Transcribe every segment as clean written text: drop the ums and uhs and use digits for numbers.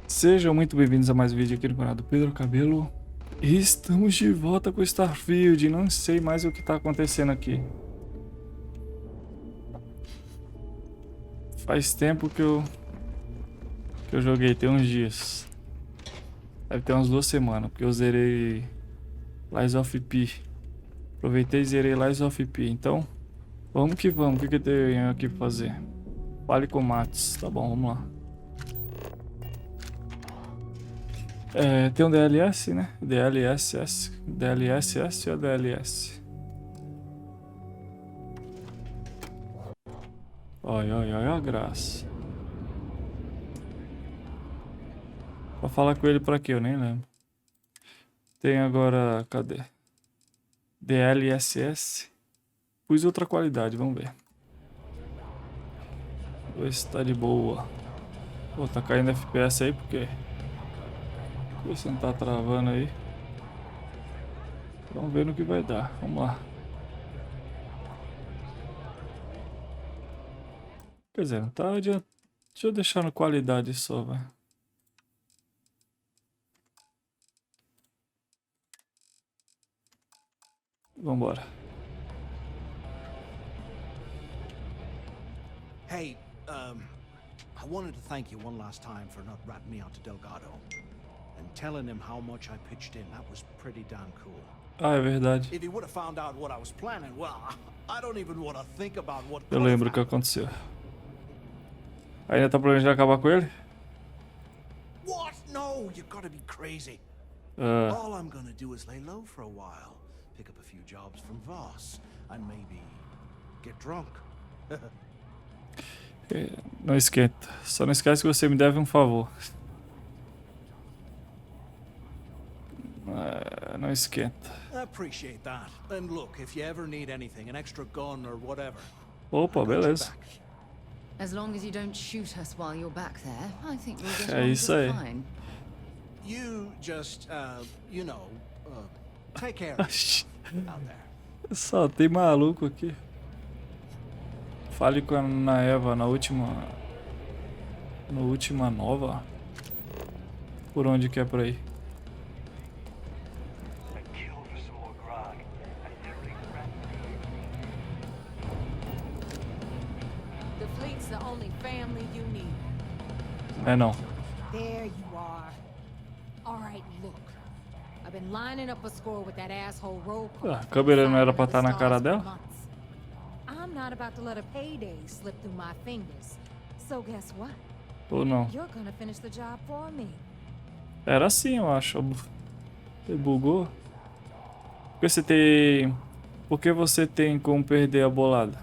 Sejam muito bem-vindos a mais um vídeo aqui no canal do Pedroelcabello. E estamos de volta com Starfield. Não sei mais o que está acontecendo aqui. Faz tempo que eu joguei, tem uns dias. Deve ter umas 2 semanas, porque eu zerei Lies of P. Aproveitei e zerei Lies of P. Então, vamos que vamos. O que eu tenho aqui pra fazer? Fale com Matos. Tá bom, vamos lá. Tem um DLS, né? DLSS. DLSS ou DLS? Olha a graça. Pra falar com ele pra quê? Eu nem lembro. Tem agora... Cadê? DLSS. Pus outra qualidade, vamos ver. Vou ver se tá de boa. Pô, tá caindo FPS aí por quê? Por que você não tá travando aí? Vamos ver no que vai dar. Vamos lá. Quer dizer, não tá adiantando. Deixa eu deixar no qualidade só, vai. Vambora. Hey, I wanted to thank you one last time for not ratting me out to Delgado and telling him how much I pitched in. That was pretty damn cool. Ah, é verdade. If he would have found out what I was planning, well, I don't even want to think about what. Eu lembro o que aconteceu. Ainda tá planejando acabar com ele? What? No, you gotta be crazy. All I'm gonna do is lay low for a while, pick up a few jobs from Voss, and maybe get drunk. Não esquenta. Só não esquece que você me deve um favor. Não esquenta. Appreciate that. And look, if you ever need anything, an extra gun or whatever. Opa, beleza. As long as you don't shoot us while you're back there, I think we'll get É on isso just aí. fine. You just, take care of yourself out there. Só tem maluco aqui. Fale com a Ana Eva na última... No última nova. Por onde que é por aí? The fleet's the only family you need. É não. There you are. All right, look. I've been lining up a score with that asshole roll call. A câmera não era pra estar na cara dela? I'm not about to let a payday slip through my fingers. So guess what? Ou não? You're gonna finish the job for me. Era assim, eu acho. Ele bugou. Por que você tem como perder a bolada?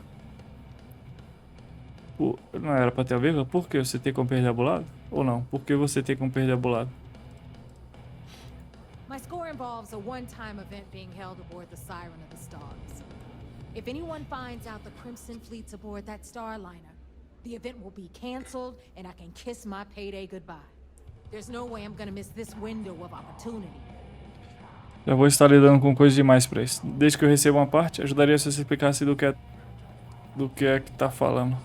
Não era pra ter a vírgula? Por que você tem como perder a bolada? Ou não? Por que você tem como perder a bolada? My score involves a one-time event being held aboard the Siren of the Stars. If anyone finds out the Crimson Fleet's aboard that Starliner, the event will be canceled and I can kiss my payday goodbye. There's no way I'm gonna miss this window of opportunity. Já vou estar lidando com coisa demais pra isso. Desde que eu receba uma parte, ajudaria se você explicasse do que é que tá falando.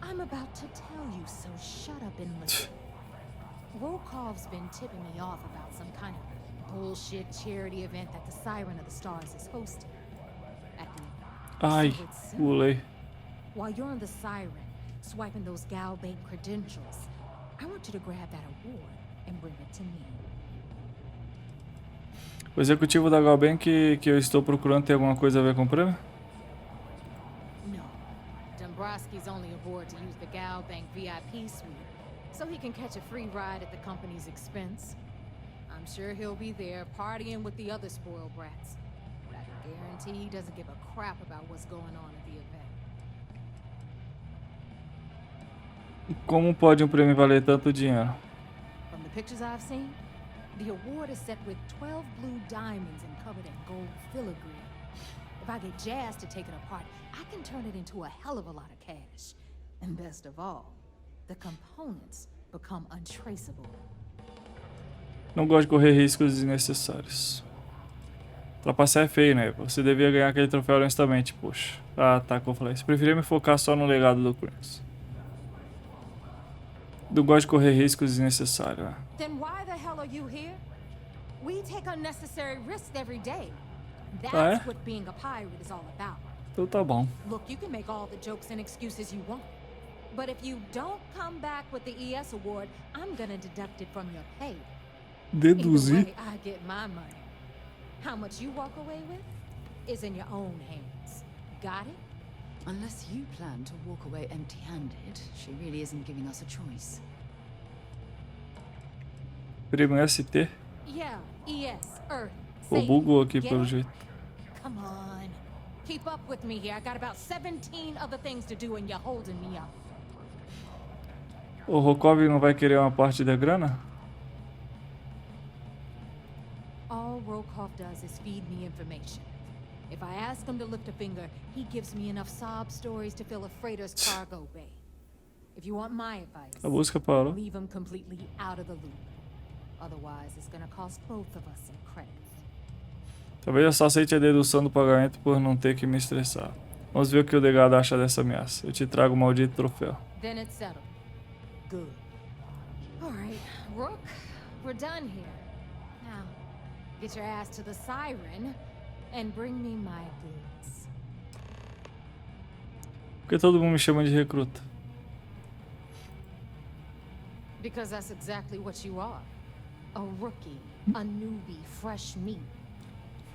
I'm about to tell you, so shut up and listen. Volkov's been tipping me off about some kind of bullshit charity event that the Siren of the Stars is hosting. Ai, pulei. While you're on the Siren, swiping those Gal Bank credentials, I want you to grab that award and bring it to me. O executivo da Galbank que eu estou procurando tem alguma coisa a ver com o prêmio? No. Dombrowski's only aboard to use the Gal Bank VIP suite, so he can catch a free ride at the company's expense. I'm sure he'll be there partying with the other spoiled brats. But I guarantee he doesn't give a crap about what's going on at the event. Como pode um prêmio valer tanto dinheiro? From the pictures I've seen, the award is set with 12 blue diamonds and covered in gold filigree. If I get Jazz to take it apart, I can turn it into a hell of a lot of cash. And best of all, the components become untraceable. Não gosto de correr riscos desnecessários. Trapacear é feio, né? Você devia ganhar aquele troféu honestamente, poxa. Ah, tá, como eu falei. Você preferia me focar só no legado do Chris. Não gosto de correr riscos desnecessários. Né? Then why the hell are you here? We take unnecessary risks every day. Ah, That's é? what being a pirate is all about. Então tá bom. Look, you can make all the jokes and excuses you want. But if you don't come back with the ES award, I'm gonna deduct it from your pay. Either Deduzir. way, I get my money. How much you walk away with is in your own hands. Got it? Unless you plan to walk away empty-handed, she really isn't giving us a choice. Prêmio ST. Yeah, ES, Earth. Pô, Satan. bugou aqui Get pelo it? jeito. Come on. Keep up with me here. I got about 17 other things to do and you're holding me up. O Rokov não vai querer uma parte da grana? All Rokov does is feed me information. If I ask him to lift a finger, he gives me enough sob stories to fill a freighter's cargo bay. If you want my advice, A música parou. leave him completely out of the loop. Otherwise, it's gonna cost both of us some credits. Talvez eu só aceite a dedução do pagamento por não ter que me estressar. Vamos ver o que o legado acha dessa ameaça. Eu te trago o maldito troféu. Then it's settled. Good. All right, Rook, we're done here. Now, get your ass to the siren and bring me my goods. Por que todo mundo me chama de recruta? Because that's exactly what you are. A rookie, a newbie, fresh meat.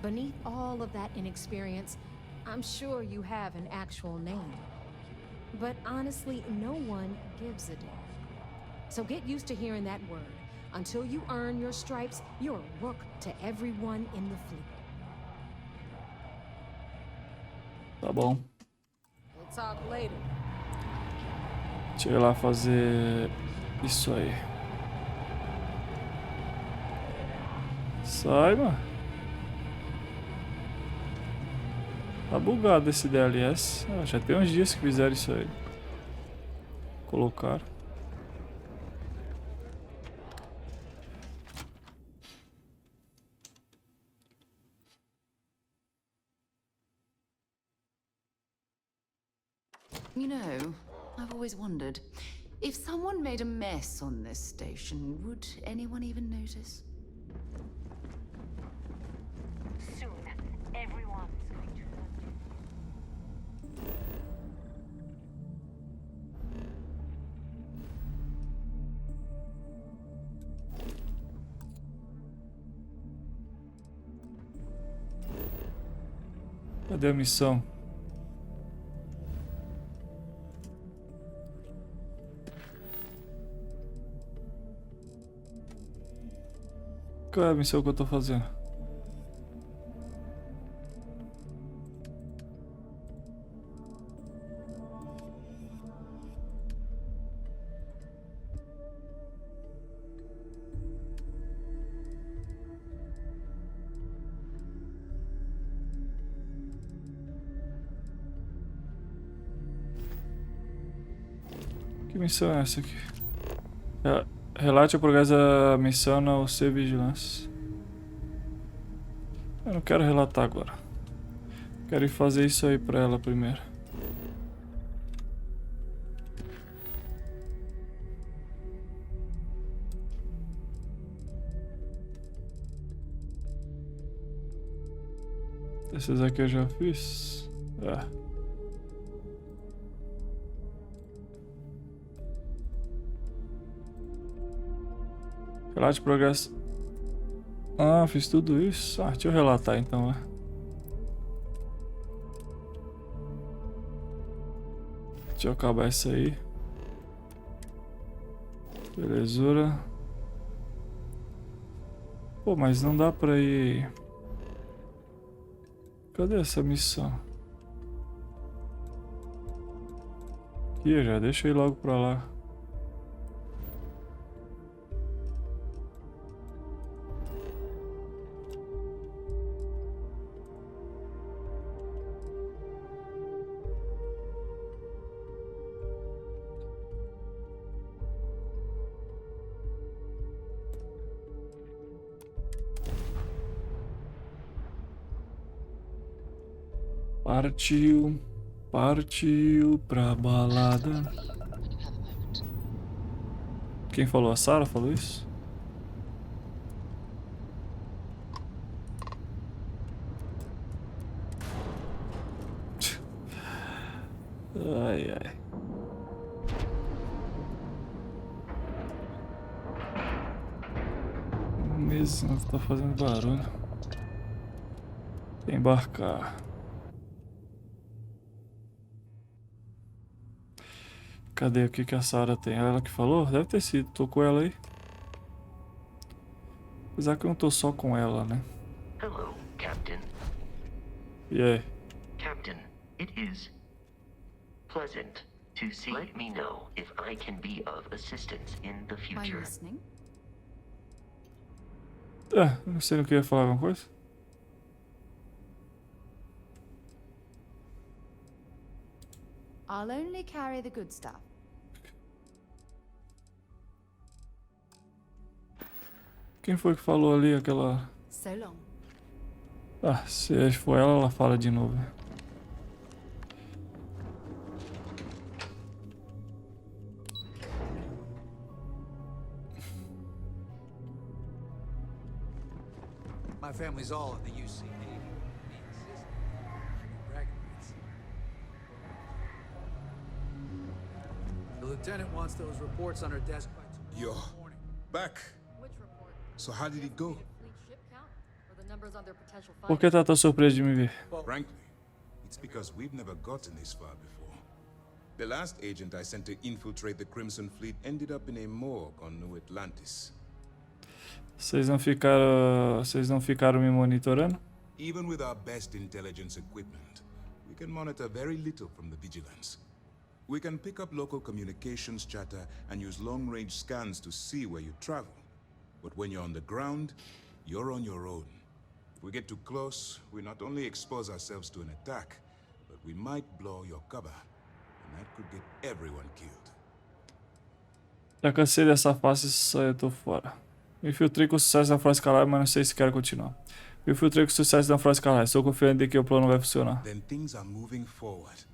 Beneath all of that inexperience, I'm sure you have an actual name. But honestly, no one gives a damn. So get used to hearing that word. Until you earn your stripes, you're a rook to everyone in the fleet. Tá bom. We'll talk later. Deixa eu ir lá fazer isso aí. Sai, mano. Tá bugado esse DLS. Ah, já tem uns dias que fizeram isso aí. Colocaram. You know, I've always wondered, if someone made a mess on this station, would anyone even notice? Soon, everyone's going to notice. Cadê a missão? Qual é a missão que eu tô fazendo? Que missão é essa aqui? Relate o progresso da missão na Você Vigilância. Eu não quero relatar agora. Quero ir fazer isso aí pra ela primeiro. Esses aqui eu já fiz. Relate o progresso. Ah, fiz tudo isso. Ah, deixa eu relatar então, né? Deixa eu acabar isso aí. Belezura. Pô, mas não dá pra ir... Cadê essa missão? Aqui, já deixa eu ir logo pra lá. Partiu pra balada. Quem falou? A Sarah falou isso? Ai, ai. Mesmo tá fazendo barulho. Embarcar. Cadê o que a Sarah tem? Ela que falou? Deve ter sido. Tô com ela aí. Apesar que eu não tô só com ela, né? Hello, Captain. E aí? Captain, it is pleasant to see. Let me know if I can be of assistance in the I'm future. listening. Não sei se eu queria falar alguma coisa. I'll only carry the good stuff. Quem foi que falou ali aquela... So long. Se for ela fala de novo. My family's all in the UC Navy. Me and Sis, Dragon Prince. The lieutenant wants those reports on her desk by tomorrow morning. Back. Which report? So how did it go? Fleet ship count? Or the numbers on their potential Por que tá tão surpreso de me ver? Frankly, it's because we've never gotten this far before. The last agent I sent to infiltrate the Crimson Fleet ended up in a morgue on New Atlantis. Vocês não ficaram me monitorando? Even with our best intelligence equipment, we can monitor very little from the vigilance. We can pick up local communications chatter and use long-range scans to see where you travel. But when you're on the ground, you're on your own. If we get too close, we not only expose ourselves to an attack, but we might blow your cover. And that could get everyone killed. Já cansei dessa fase e eu tô fora. Me infiltrei com sucesso na Frota Escarlate, mas não sei se quero continuar. Me infiltrei com sucesso na Frota Escarlate. Estou confiante de que o plano vai funcionar. Then things are moving forward.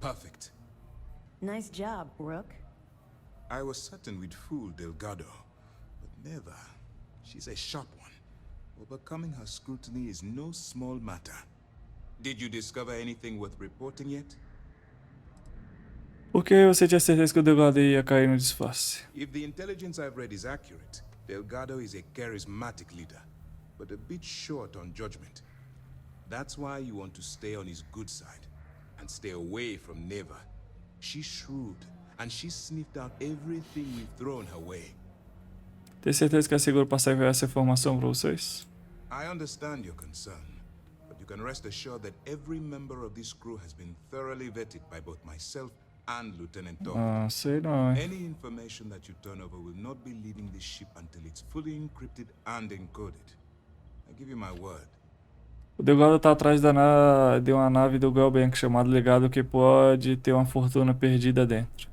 Perfect. Nice job, Rook. I was certain we'd fool Delgado, but never. She's a sharp one. Overcoming her scrutiny is no small matter. Did you discover anything worth reporting yet? Por que você tinha certeza que o Delgado ia cair no disfarce? If the intelligence I've read is accurate, Delgado is a charismatic leader, but a bit short on judgment. That's why you want to stay on his good side, and stay away from Neva. She's shrewd, and she's sniffed out everything we've thrown her way. Tem certeza que é seguro passar essa informação para vocês? I understand your concern, but you can rest assured that every member of this crew has been thoroughly vetted by both myself and Lieutenant Tom. Sei não, hein? Any information that you turn over will not be leaving this ship until it's fully encrypted and encoded. I give you my word. O Delgado tá atrás de uma nave do Banco chamado Legado que pode ter uma fortuna perdida dentro.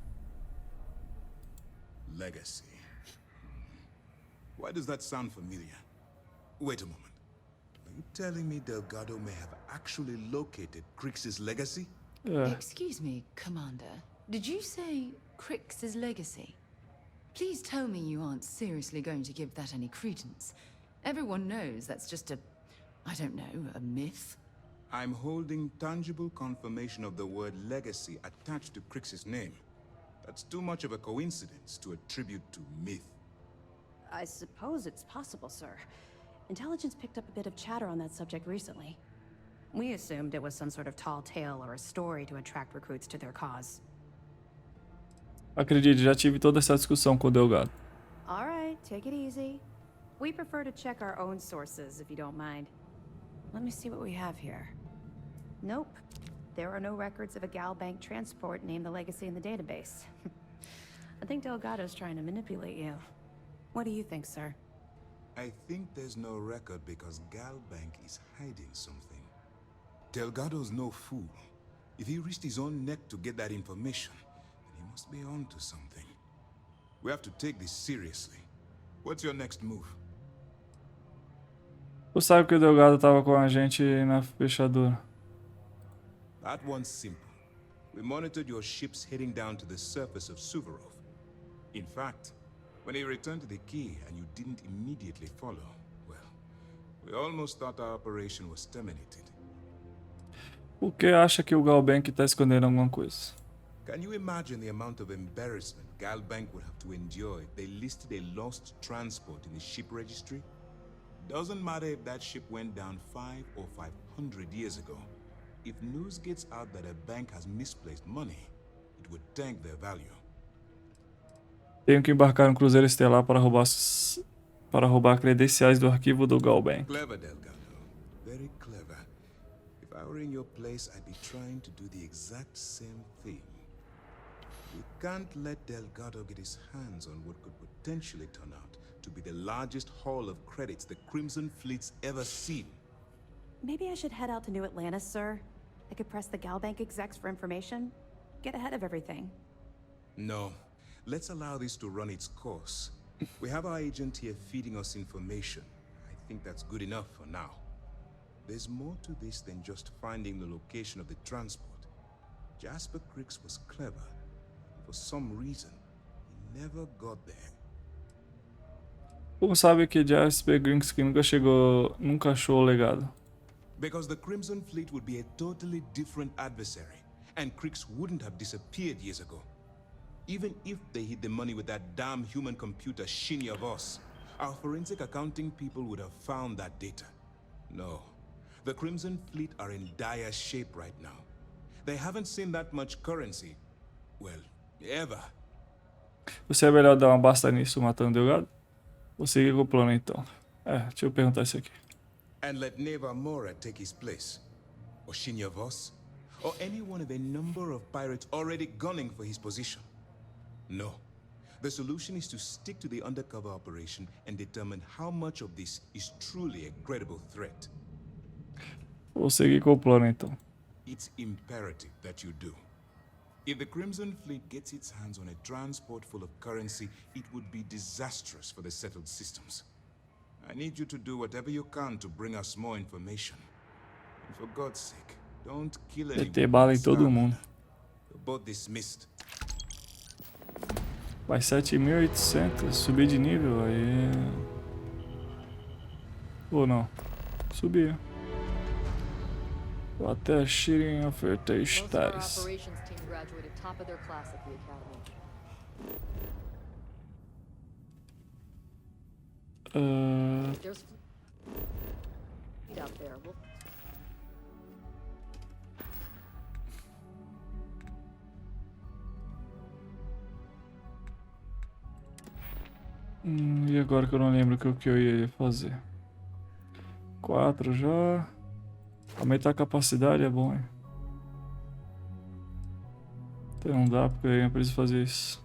Legacy. Why does that sound familiar? Wait a moment. Are you telling me Delgado may have actually located Crix's legacy? Excuse me, Commander. Did you say Crix's legacy? Please tell me you aren't seriously going to give that any credence. Everyone knows that's just I don't know, a myth. I'm holding tangible confirmation of the word legacy attached to Crix's name. That's too much of a coincidence to attribute to myth. I suppose it's possible, sir. Intelligence picked up a bit of chatter on that subject recently. We assumed it was some sort of tall tale or a story to attract recruits to their cause. Acredite, já tive toda essa discussão com o Delgado. All right, take it easy. We prefer to check our own sources, if you don't mind. Let me see what we have here. Nope. There are no records of a Gal Bank transport named the Legacy in the database. I think Delgado's trying to manipulate you. What do you think, sir? I think there's no record because Gal Bank is hiding something. Delgado's no fool. If he risked his own neck to get that information, then he must be on to something. We have to take this seriously. What's your next move? Tu sabe que o Delgado tava com a gente na fechadura. That one's simple. We monitored your ships heading down to the surface of Suvorov. In fact, When he returned to the key and you didn't immediately follow, well, we almost thought our operation was terminated. Por que acha que o Galbank tá escondendo alguma coisa? Can you imagine the amount of embarrassment Galbank would have to endure if they listed a lost transport in the ship registry? Doesn't matter if that ship went down 5 or 500 years ago. If news gets out that a bank has misplaced money, it would tank their value. Tenho que embarcar um cruzeiro estelar para roubar credenciais do arquivo do Galbank. Clever, Delgado. Very clever. If I were in your place, I'd be trying to do the exact same thing. We can't let Delgado get his hands on what could potentially turn out to be the largest haul of credits the Crimson Fleet's ever seen. Maybe I should head out to New Atlantis, sir. I could press the Galbank execs for information. Get ahead of everything. No. Let's allow this to run its course. We have our agent here feeding us information. I think that's good enough for now. There's more to this than just finding the location of the transport. Jasper Cricks was clever. For some reason, he never got there. Como sabe que Jasper Cricks nunca achou o legado? Because the Crimson Fleet would be a totally different adversary, and Cricks wouldn't have disappeared years ago. Even if they hid the money with that damn human computer Shinny of us, our forensic accounting people would have found that data. No. The Crimson Fleet are in dire shape right now. They haven't seen that much currency, well, ever. Você é melhor dar uma basta nisso matando o Delgado? Vou seguir com o plano então. Deixa eu perguntar isso aqui. And let Neva Mora take his place. Or Shinny of us. Or any one of a number of pirates already gunning for his position. No. The solution is to stick to the undercover operation and determine how much of this is truly a credible threat. Vou seguir com o plano então. It's imperative that you do. If the Crimson Fleet gets its hands on a transport full of currency, it would be disastrous for the settled systems. I need you to do whatever you can to bring us more information. And for God's sake, don't kill anyone. Meter bala em todo mundo. You're both dismissed. Vai 7.800, subir de nível, aí... Ou não, subir. Vou até achirem oferta status. Operations team graduated top of their class at the academy. There's fleet out there. E agora que eu não lembro o que eu ia fazer. 4 já. Aumentar a capacidade é bom, hein? Então não dá porque eu preciso fazer isso.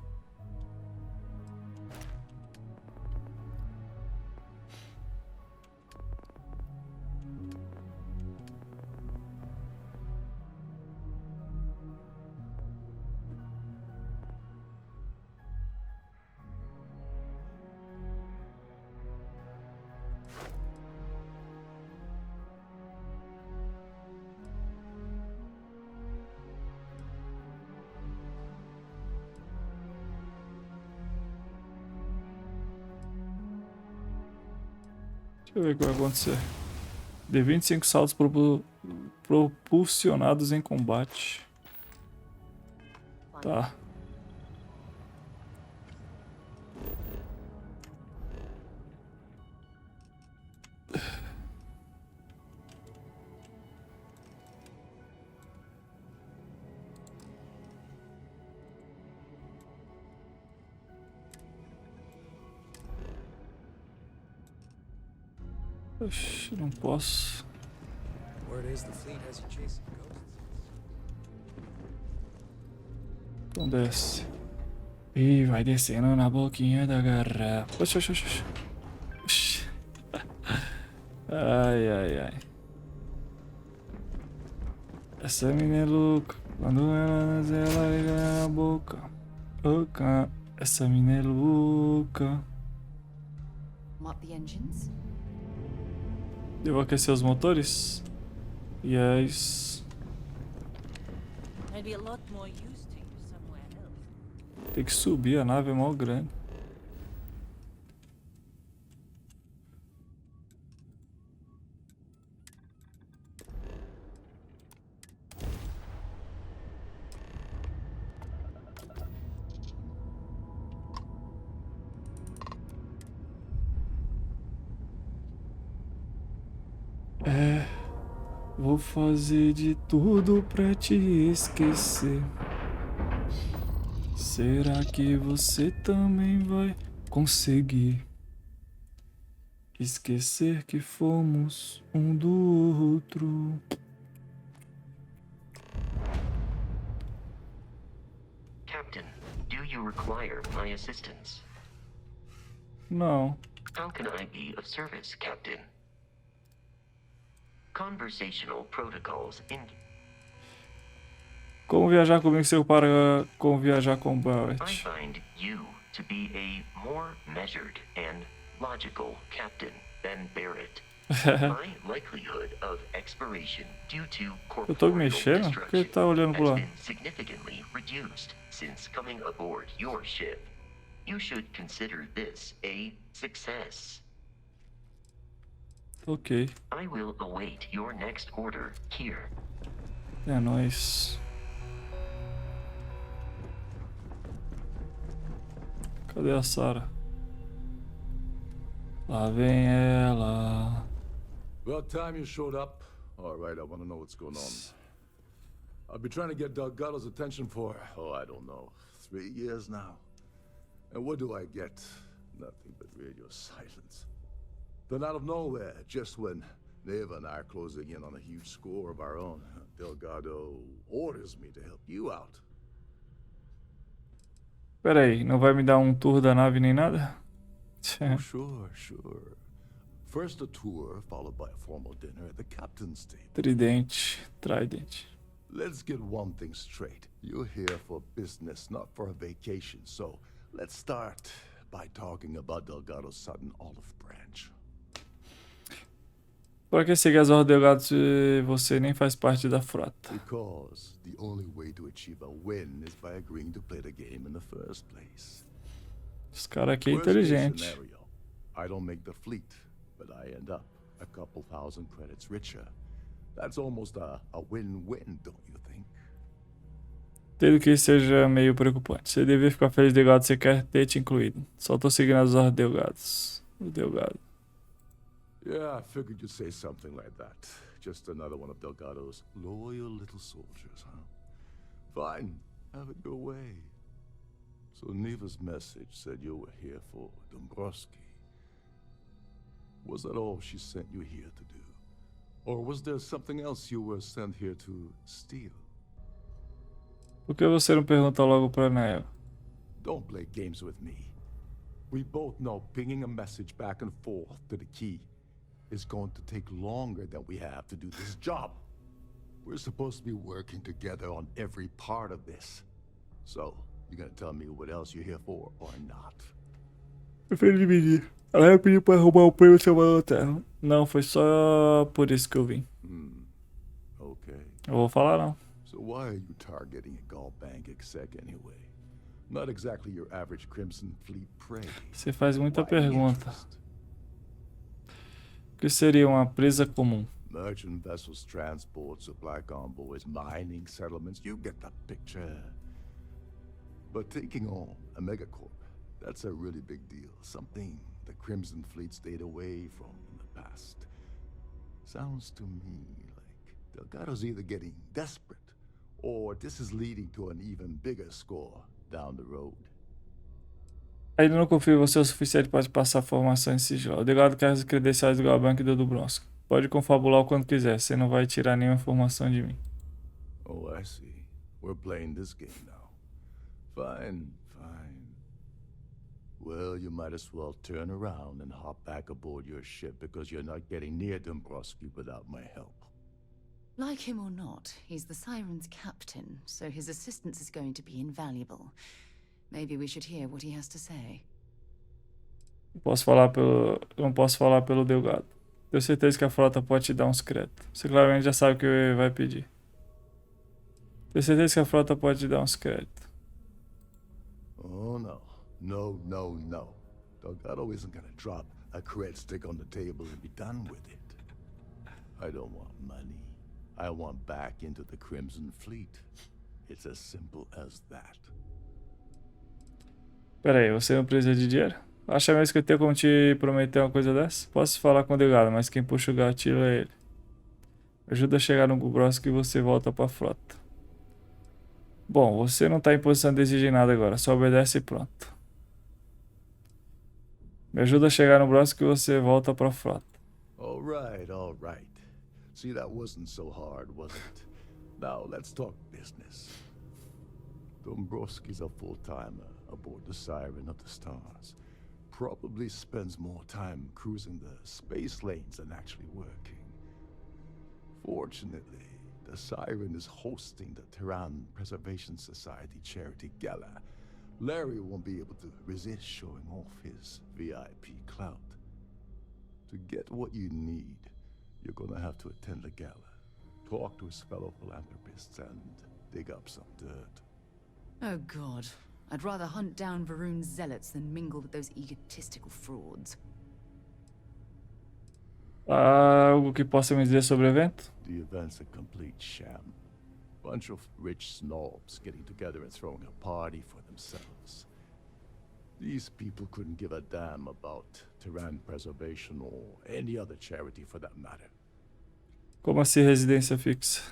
Deixa eu ver o que vai acontecer. Dê 25 saltos propulsionados em combate. Tá. Oxi, não posso. Então desce. E vai descendo na boquinha da garrafa. Oxi, oxi, oxi. Oxi. Ai, ai, ai. Essa menina é louca. Quando ela liga na boca. Louca. Essa menina é louca. What, the engines? Devo aquecer os motores? Yes. Tem que subir, a nave é mó grande. Vou fazer de tudo pra te esquecer. Será que você também vai conseguir esquecer que fomos um do outro? Captain, do you require my assistance? Não. How can I be of service, Captain? Conversational protocols in... Como viajar comigo se eu para como viajar com I Barrett? find you to be a more measured and logical captain than Barrett. My likelihood of expiration due to Eu tô me corporeal mexendo? Por que ele destruction tá olhando pro has lado? been significantly reduced since coming aboard your ship. You should consider this a success. Ok. I will await your next order here. É nóis. Cadê a Sarah? Lá vem ela. About time you showed up. All right, I want to know what's going on. I've been trying to get Delgado's attention for, I don't know, 3 years now. And what do I get? Nothing but radio silence. Then out of nowhere, just when Neva and I are closing in on a huge score of our own, Delgado orders me to help you out. Pera aí, não vai me dar um tour da nave nem nada? Oh, sure. First a tour, followed by a formal dinner at the captain's table. Trident. Let's get one thing straight. You're here for business, not for a vacation. So let's start by talking about Delgado's sudden olive branch. Por que seguir as ordens do Delgado se você nem faz parte da frota? Because the only way to achieve a win is by agreeing to play the game in the first place. Os caras aqui é Worst case inteligente. scenario, I don't make the fleet, but I end up a couple thousand credits richer. That's almost a win-win, don't you think? Entendo que isso seja meio preocupante. Você devia ficar feliz, Delgado, você quer ter te incluído. Só tô seguindo as ordens do Delgado. Yeah, I figured you'd say something like that. Just another one of Delgado's loyal little soldiers, huh? Fine, have it your way. So Neva's message said you were here for Dombrowski. Was that all she sent you here to do? Or was there something else you were sent here to steal? Por que você não pergunta logo pra Neva? Don't play games with me. We both know pinging a message back and forth to the key is going to take longer than we have to do this job. We're supposed to be working together on every part of this. So, you gonna tell me what else you're here for or not? Prefiro dividir. Ela pediu pra arrumar o prêmio semana da Terra. Não, foi só por isso que eu vim. Okay. Eu vou falar não. So why are you targeting a Gall Bank exec anyway? Not exactly your average Crimson Fleet prey. Você faz muita Why pergunta. interest? O que seria uma presa comum? Merchant vessels, transport, supply convoys, mining settlements, you get the picture. But taking on a megacorp, that's a really big deal. Something the Crimson Fleet stayed away from in the past. Sounds to me like Delgado's either getting desperate, or this is leading to an even bigger score down the road. Ainda não confio em você o suficiente para te passar formação em sigilo. O Delgado quer as credenciais do Banco e do Bronco. Pode confabular o quanto quiser, você não vai tirar nenhuma informação de mim. Oh, I see. We're playing this game now. Fine. Well, you might as well turn around and hop back aboard your ship because you're not getting near Dombrowski without my help. Like him or not, he's the Siren's captain, so his assistance is going to be invaluable. Maybe we should hear what he has to say. Eu não posso falar pelo Delgado. Tenho certeza que a frota pode te dar um secreto. Você claramente já sabe o que vai pedir. Tenho certeza que a frota pode te dar um secreto. Oh, no. Delgado isn't gonna drop a cred stick on the table and be done with it. I don't want money. I want back into the Crimson Fleet. It's as simple as that. Pera aí, você não precisa de dinheiro? Acha mesmo que eu tenho como te prometer uma coisa dessa? Posso falar com o Delgado, mas quem puxa o gatilho é ele. Ajuda a chegar no Brosk e você volta pra frota. Bom, você não tá em posição de exigir nada agora. Só obedece e pronto. Me ajuda a chegar no Brosk e você volta pra frota. All right, all right. See, that wasn't so hard, was it? Now, let's talk business. Dombrowski's a full-timer aboard the Siren of the Stars. Probably spends more time cruising the space lanes than actually working. Fortunately, the Siren is hosting the Terran Preservation Society charity gala. Larry won't be able to resist showing off his VIP clout. To get what you need, you're gonna have to attend the gala, talk to his fellow philanthropists, and dig up some dirt. Oh god. I'd rather hunt down Varun's zealots than mingle with those egotistical frauds. Algo que possa me dizer sobre o evento? The event's a complete sham. Bunch of rich snobs getting together and throwing a party for themselves. These people couldn't give a damn about Terran preservation or any other charity for that matter. Como assim residência fixa?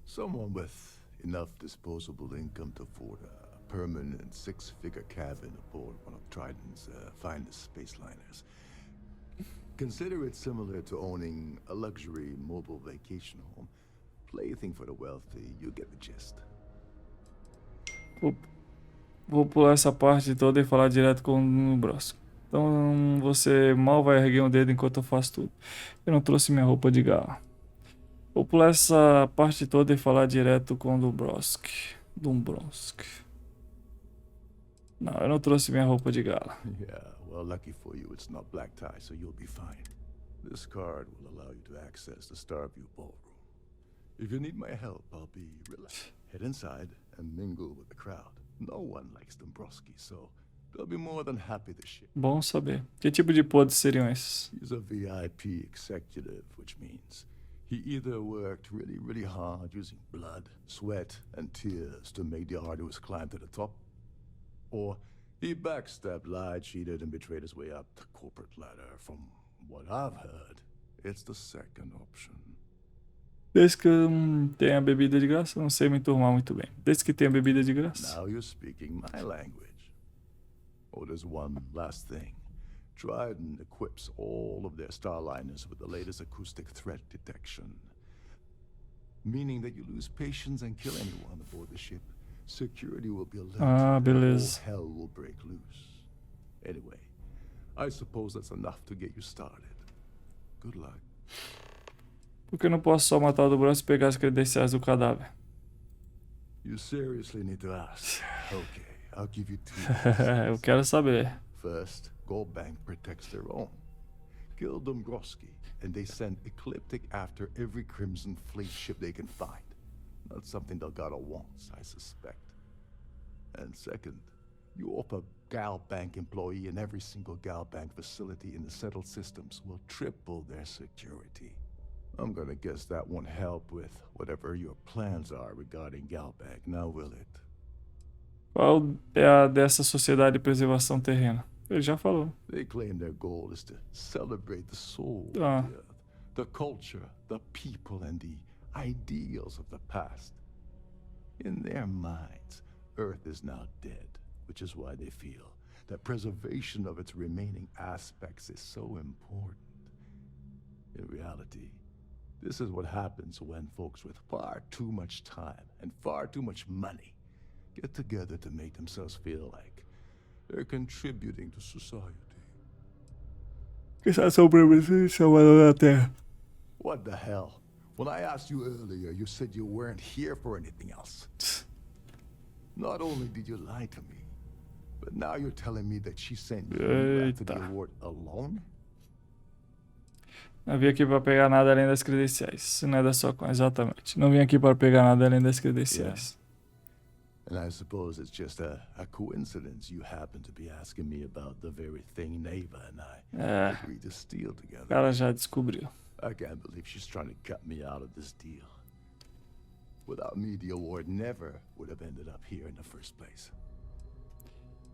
Someone with enough disposable income to afford a permanent six-figure cabin aboard one of Trident's finest space liners. Consider it similar to owning a luxury mobile vacation home. Plaything for the wealthy, you get the gist. Vou pular essa parte toda e falar direto com o Brosco. Então você mal vai erguer um dedo enquanto eu faço tudo. Eu não trouxe minha roupa de gala. Vou pular essa parte toda e falar direto com o Dombrowsk. Não, eu não trouxe minha roupa de gala. Yeah, well, lucky for you, it's not black tie, so you'll be fine. This card will allow you to access the Starfield ballroom. If you need my help, I'll be relaxed. Head inside and mingle with the crowd. No one likes Dombrowski, so they'll be more than happy to share. Bom saber. Que tipo de podres seriam esses? He's a VIP executive, which means he either worked really hard using blood, sweat, and tears to make the arduous climb to the top, or he backstabbed, lied, cheated, and betrayed his way up the corporate ladder. From what I've heard, it's the second option. Desde que tenha bebida de graça, não sei me enturmar muito bem. Desde que tenha bebida de graça. Now you're speaking my language. Oh, there's one last thing. Trident equips all of their starliners with the latest acoustic threat detection. Meaning that you lose patience and kill anyone aboard the ship, security will be alerted and beleza. all hell will break loose. Anyway, I suppose that's enough to get you started. Good luck. Por que eu não posso só matar o Dombrowski e pegar as credenciais do cadáver? You seriously need to ask. Okay, I'll give you two. Eu quero saber. First, Gold Bank protects their own. Kill Dombrowski, and they send Ecliptic after every Crimson Fleet ship they can find. Not something Delgado wants, I suspect. And second, you offer Gal Bank employee in every single Gal Bank facility in the settled systems will triple their security. I'm gonna guess that won't help with whatever your plans are regarding Gal Bank, now will it? Qual é a dessa sociedade de preservação terrena? Ele já falou. They claim their goal is to celebrate the soul of the earth, the culture, the people, and the ideals of the past. In their minds, Earth is now dead, which is why they feel that preservation of its remaining aspects is so important. In reality, this is what happens when folks with far too much time and far too much money get together to make themselves feel like they're contributing to society. Essa sobrevivência da Terra. What the hell? When I asked you earlier, you said you weren't here for anything else. Not only did you lie to me, but now you're telling me that she sent you after the award alone? Não vim aqui para pegar nada além das credenciais. Não é da sua conta, exatamente. Não vim aqui para pegar nada além das credenciais. And I suppose it's just a coincidence you happen to be asking me about the very thing Neva and I agreed to steal together. O cara já descobriu. I can't believe she's trying to cut me out of this deal. Without me, the award never would have ended up here in the first place.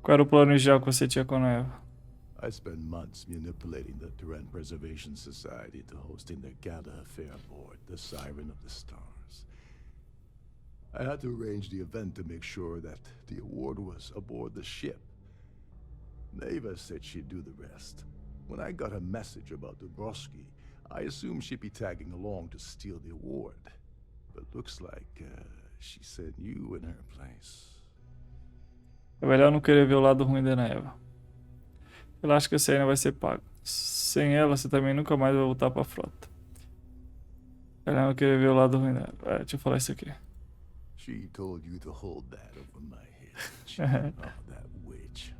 Qual era o plano inicial que você tinha com a Neva? I spent months manipulating the Terran Preservation Society to hosting their gala affair aboard the Siren of the Stars. I had to arrange the event to make sure that the award was aboard the ship. Neva said she'd do the rest. When I got a message about Dubrovsky, I assumed she'd be tagging along to steal the award. But looks like she sent you in her place. É melhor não querer ver o lado ruim da Neva. Ela acha que essa ainda vai ser paga. Sem ela, você também nunca mais vai voltar pra frota. Ela não querer ver o lado ruim dela. Deixa eu falar isso aqui. She told you to hold that over my head. Oh, that witch.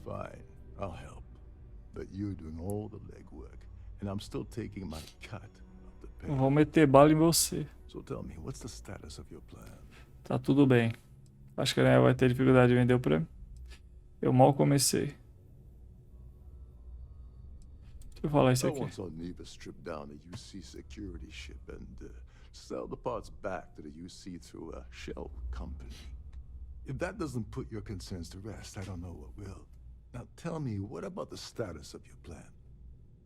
Fine, I'll help. But you're doing all the legwork, and I'm still taking my cut of the pay. Vou meter bala em você. So tell me, what's the status of your plan? Tá tudo bem. Acho que a Neva vai ter dificuldade de vender o prêmio. Eu mal comecei. Deixa eu falar isso aqui. I once saw Neva strip down a UC security ship and sell the parts back to the UC through a shell company. If that doesn't put your concerns to rest, I don't know what will. Now tell me, what about the status of your plan?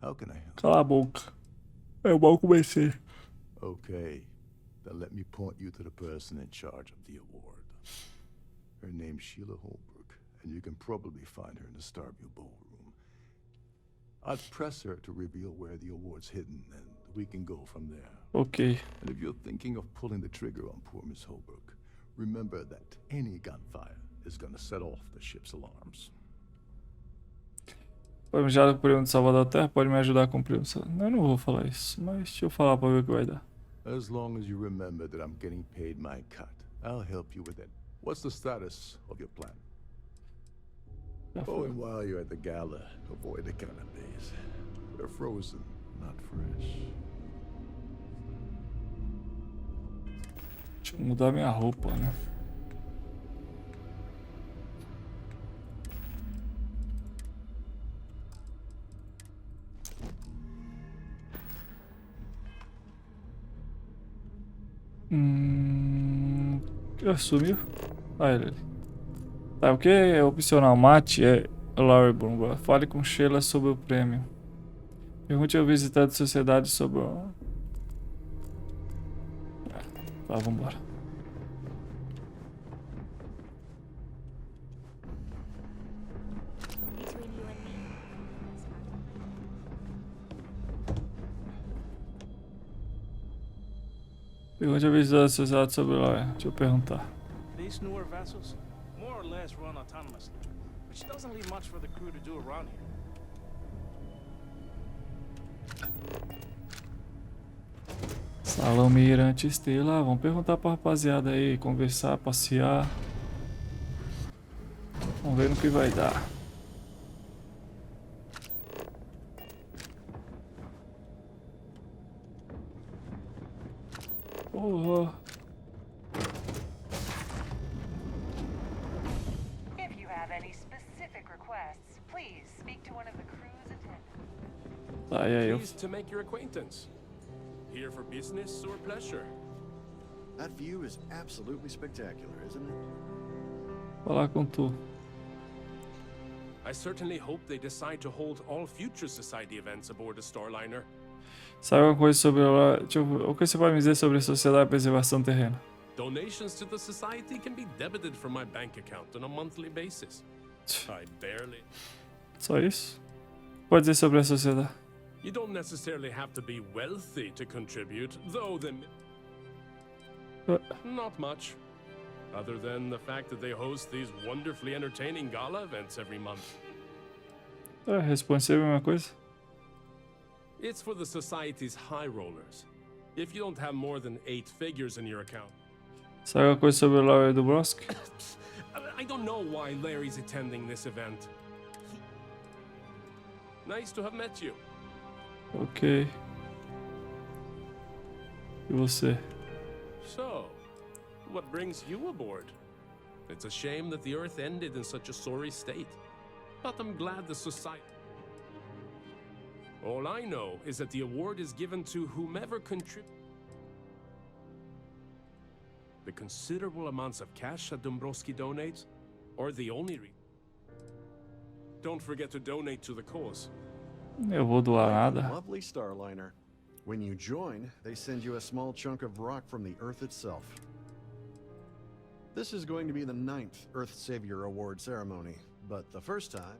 How can I help? Cala a boca. Eu mal comecei. Okay, then let me point you to the person in charge of the award. Her name's Sheila Holbrook, and you can probably find her in the Starfield ballroom. I'd press her to reveal where the award's hidden, and we can go from there. Ok. And if you're thinking of pulling the trigger on poor Miss Holbrook, remember that any gunfire is gonna set off the ship's alarms. Foi já o prêmio de Salvador da Terra, pode me ajudar a cumprir o seu... Eu não vou falar isso, mas deixa eu falar pra ver o que vai dar. As long as you remember that I'm getting paid my cut, I'll help you with it. What's the status of your plan? Oh, and while you're at the gala, avoid the canapes. They're frozen, not fresh. Deixa eu mudar minha roupa, né? Sumiu? Ah, ele ali. Tá, o que é opcional? Mate é Laurie Brumba. Fale com Sheila sobre o prêmio. Pergunte ao visitante de sociedade sobre o... Tá, vambora. Pergunte ao visitante de sociedade sobre o... Deixa eu perguntar. These newer vessels more or less run autonomously, which doesn't leave much for the crew to do around here. Salão Mirante Estela. Vamos perguntar pra rapaziada aí, conversar, passear. Vamos ver no que vai dar. Porra. If you have any specific requests, please speak to one of the crew's attendants. Tá, e aí eu... Pleased to make your acquaintance. Here for business or pleasure? That view is absolutely spectacular, isn't it? Falar com tu. I certainly hope they decide to hold all future society events aboard the Starliner. Sabe alguma coisa sobre o que você vai me dizer sobre a Sociedade de Preservação Terrena? Donations to the society can be debited from my bank account on a monthly basis. I barely... Só isso? Pode dizer sobre a sociedade? You don't necessarily have to be wealthy to contribute, though the... Not much. Other than the fact that they host these wonderfully entertaining gala events every month. Responde sempre a mesma coisa? It's for the society's high rollers. If you don't have more than 8 figures in your account. Sabe alguma coisa sobre o Larry Dubrovsky? I don't know why Larry's attending this event. Nice to have met you. Ok. E você? So, what brings you aboard? It's a shame that the Earth ended in such a sorry state. But I'm glad the society... All I know is that the award is given to whomever contributes. The considerable amounts of cash that Dombrowski donates are the only reason. Don't forget to donate to the cause. Eu vou doar nada. Lovely Starliner. When you join, they send you a small chunk of rock from the Earth itself. This is going to be the 9th Earth Savior Award ceremony, but the first time...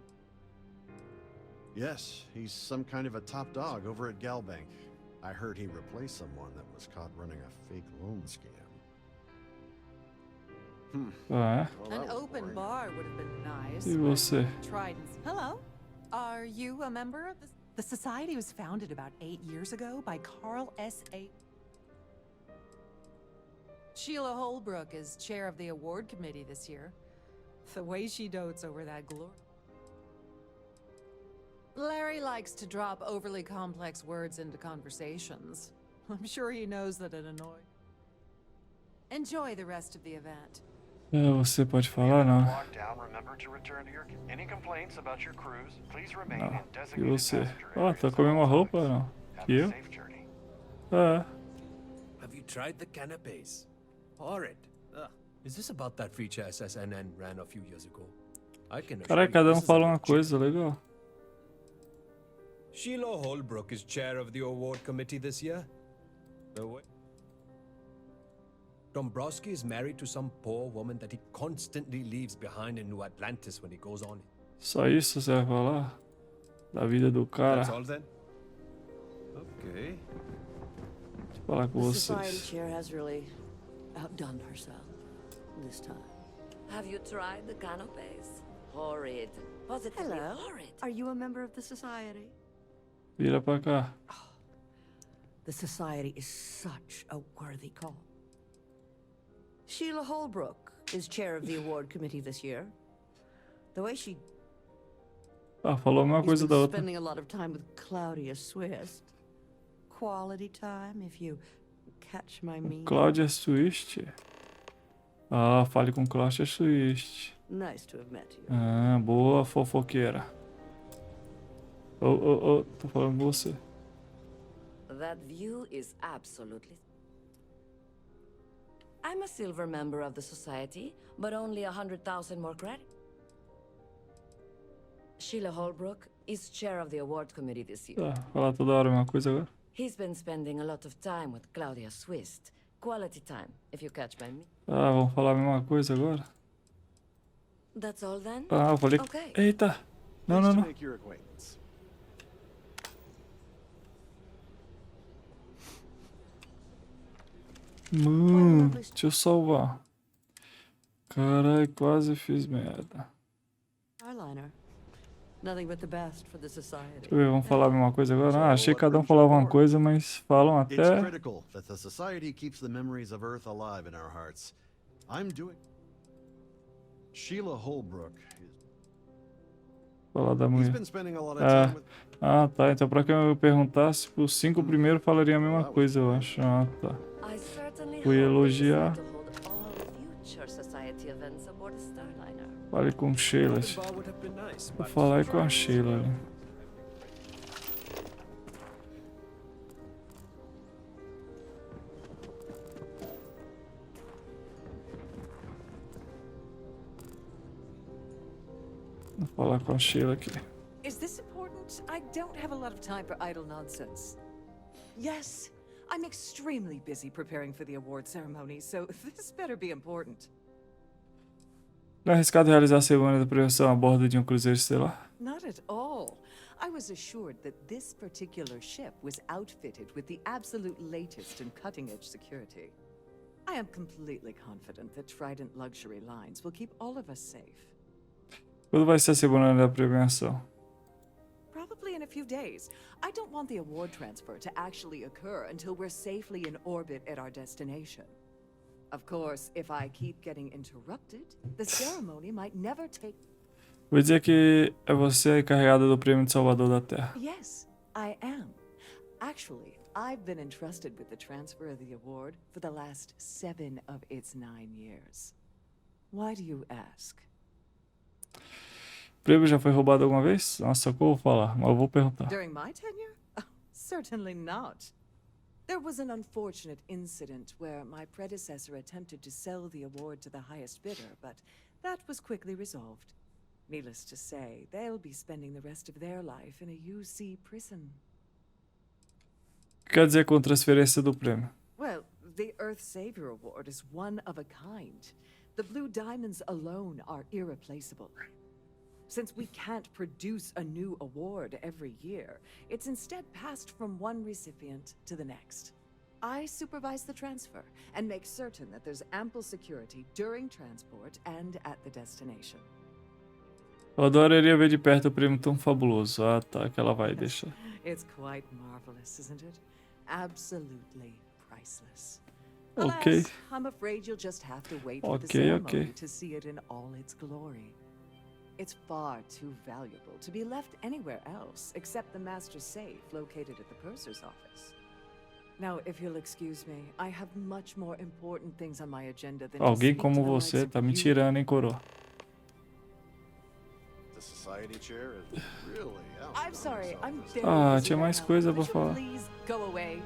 Yes, he's some kind of a top dog over at Galbank. I heard he replaced someone that was caught running a fake loan scam. Ah, An open bar would have been nice. e você? Tridents. Hello. Are you a member of the... The society was founded about 8 years ago by Carl S.A. Sheila Holbrook is chair of the award committee this year. The way she dotes over that glory. Larry likes to drop overly complex words into conversations. I'm sure he knows that it annoys. Enjoy the rest of the event. Você pode falar, não? Não. E você? Ó, tá com a mesma roupa, não? Que eu? É. Have you tried the canapes? Horrid. Is this about that feature SSNN ran a few years ago? I can Caraca, cada fala uma coisa, legal. Sheila Holbrook is chair of the award committee this year. Dombrowski is married to some poor woman that he constantly leaves behind in New Atlantis when he goes on. Só isso você vai falar? Da vida do cara. That's all then? Okay. Deixa eu falar com The vocês. society chair has really outdone herself this time. Have you tried the canapes? Horrid. Positively horrid. Are you a member of the society? Vira pra cá. The society is such a worthy call. Sheila Holbrook is chair of the award committee this year. The way she... Ah, falou a mesma coisa da outra. Spending a lot of time with Claudia Swift. Quality time, if you catch my meaning. Cláudia Swift. Ah, fale com Cláudia Swift. Nice to have met you. Ah, boa fofoqueira. Oh, tô falando com você. That view is absolutely... I'm a silver member of the society, but only 100,000 more credit. Sheila Holbrook is chair of the award committee this year. Tá, falar toda hora a mesma coisa agora. He's been spending a lot of time with Claudia Swift. Quality time, if you catch my meaning. Ah, vamos falar a mesma coisa agora? That's all then? Ah, eu falei... Okay. Eita! Não, não, não. Deixa eu salvar. Carai, quase fiz merda. Starliner. Nothing but the best for the society. Deixa eu ver, vamos falar a mesma coisa agora? Ah, achei que cada falava uma coisa, mas falam até... It's critical that the society keeps the memories of Earth alive in our hearts. I'm doing... Sheila Holbrook is... Falar da mulher. He's been spending a lot of time with... Ah, tá. Então pra quem eu perguntasse, os 5 primeiros falariam a mesma coisa, eu acho. Ah, tá. Fui elogiar. Fale com Sheila. Vou falar aí com a Sheila ali. Vou falar com a Sheila aqui. Is this important? I don't have a lot of time for idle nonsense. Yes, I'm extremely busy preparing for the award ceremony, so this better be important. Não é arriscado realizar a cerimônia da premiação a bordo de cruzeiro estelar? Not at all. I was assured that this particular ship was outfitted with the absolute latest and cutting-edge security. I am completely confident that Trident Luxury Lines will keep all of us safe. Quando vai ser a cerimônia da premiação? Probably in a few days. I don't want the award transfer to actually occur until we're safely in orbit at our destination. Of course, if I keep getting interrupted, the ceremony might never take... Vou dizer que é você a encarregada do prêmio de Salvador da Terra. Yes, I am. Actually, I've been entrusted with the transfer of the award for the last 7 of its 9 years. Why do you ask? O prêmio já foi roubado alguma vez? Nossa, como eu vou falar? Mas eu vou perguntar. During my tenure? Oh, certainly not. There was an unfortunate incident where my predecessor attempted to sell the award to the highest bidder, but that was quickly resolved. Needless to say, they'll be spending the rest of their life in a UC prison. O que quer dizer com transferência do prêmio? Well, the Earth Savior Award is one of a kind. The blue diamonds alone are irreplaceable. Since we can't produce a new award every year, it's instead passed from one recipient to the next. I supervise the transfer and make certain that there's ample security during transport and at the destination. Eu adoraria ver de perto o prêmio tão fabuloso. Ah, tá, que ela vai deixar. It's quite marvelous, isn't it? Absolutely priceless. Ok. Alas, I'm afraid you'll just have to wait for the ceremony to see it in all its glory. It's far too valuable to be left anywhere else except the master's safe located at the purser's office. Now, if you'll excuse me, I have much more important things on my agenda than Alguém como você tá me tirando, hein, coroa? The society chair is really out. I'm sorry, I'm very Ah, busy tinha right mais now. coisa Could pra you falar. please go away?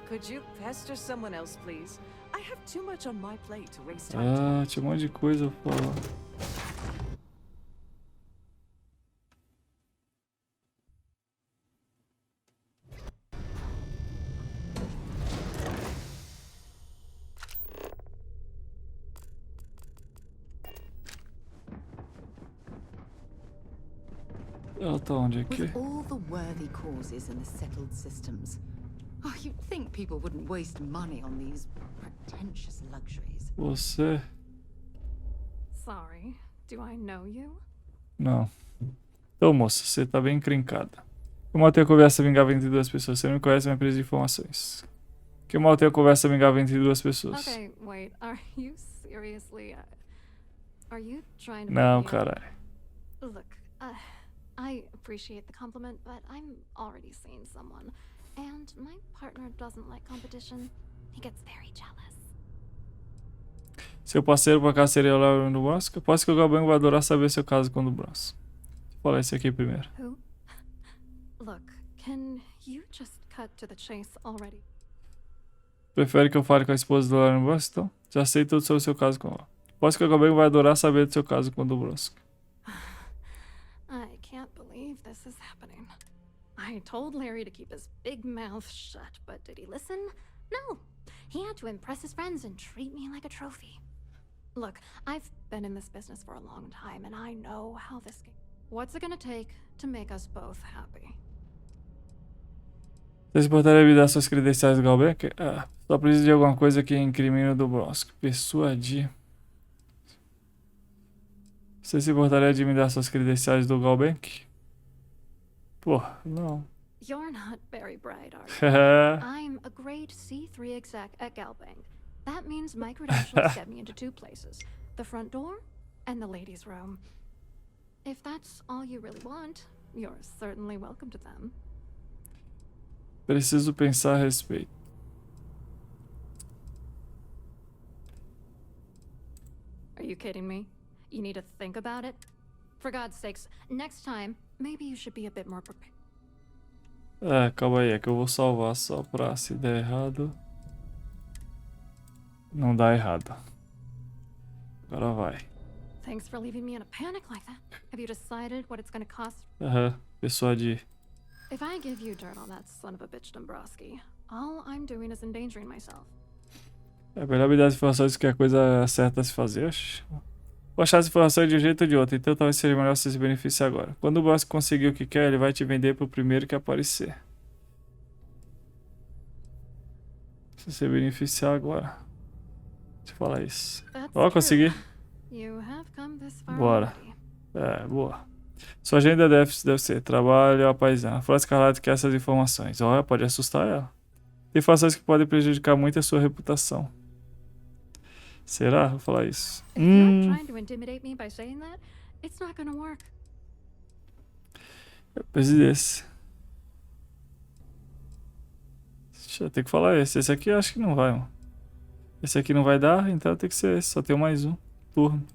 Could you pester someone else, please? I have too much on my plate to waste time. Ah, tinha um monte de coisa pra falar. Ela tá onde aqui? With all the worthy causes in the settled systems, oh, you'd think people wouldn't waste money on these pretentious luxuries. Você? Sorry, do I know you? Não. Então, moça, você tá bem encrencada. Que mal tem a conversa amigável entre duas pessoas? Você não me conhece, é uma empresa de informações. Que mal tem a conversa amigável entre duas pessoas? Okay, wait, are you seriously... are you trying to... Não, caralho. Look, I appreciate the compliment, but I'm already seeing someone. And my partner doesn't like competition. He gets very jealous. Seu parceiro por acaso seria o Léo do Banco? Posso que o Banco vai adorar saber seu caso com o do Banco. Vou falar esse aqui primeiro. Who? Look, can you just cut to the chase already? Prefere que eu fale com a esposa do Léo do Banco, então? Já sei tudo sobre o seu caso com ela. Posso que o Banco vai adorar saber do seu caso com o do Banco. I can't believe this is happening. I told Larry to keep his big mouth shut, but did he listen? No. He had to impress his friends and treat me like a trophy. Look, I've been in this business for a long time, and I know how this game... What's it gonna take to make us both happy? Você se importaria me dar suas credenciais do Galbank? Ah, só preciso de alguma coisa que incrimine o do Brosco. Persuadir. Você se importaria de me dar suas credenciais do Galbank? Porra, não. You're not very bright, are you? I'm a grade C3 exec at Galbank. That means my credentials get me into two places. The front door and the ladies' room. If that's all you really want, you're certainly welcome to them. Preciso pensar a respeito. Are you kidding me? You need to think about it? For God's sakes, next time, maybe you should be a bit more prepared. Calma aí, é que eu vou salvar só pra se der errado. Não dá errado. Agora vai. Thanks for leaving me in a panic like that. Have you decided what it's gonna cost? Persuadir. If I give you dirt on that son of a bitch Dombrowski, all I'm doing is endangering myself. É melhor me dar as informações que a coisa certa a se fazer, acho. Vou achar as informações de um jeito ou de outro, então talvez seja melhor você se beneficiar agora. Quando o boss conseguir o que quer, ele vai te vender pro primeiro que aparecer. Se você beneficiar agora. Deixa eu falar isso. Ó, consegui. Bora. Boa. Sua agenda deve ser trabalho à paisana. Frota Escarlate quer essas informações. Olha, pode assustar ela. Tem informações que podem prejudicar muito a sua reputação. Será? Vou falar isso. Presidência. Deixa eu ter que falar esse. Esse aqui eu acho que não vai, mano. Esse aqui não vai dar, então tem que ser esse. Só tem mais um turno.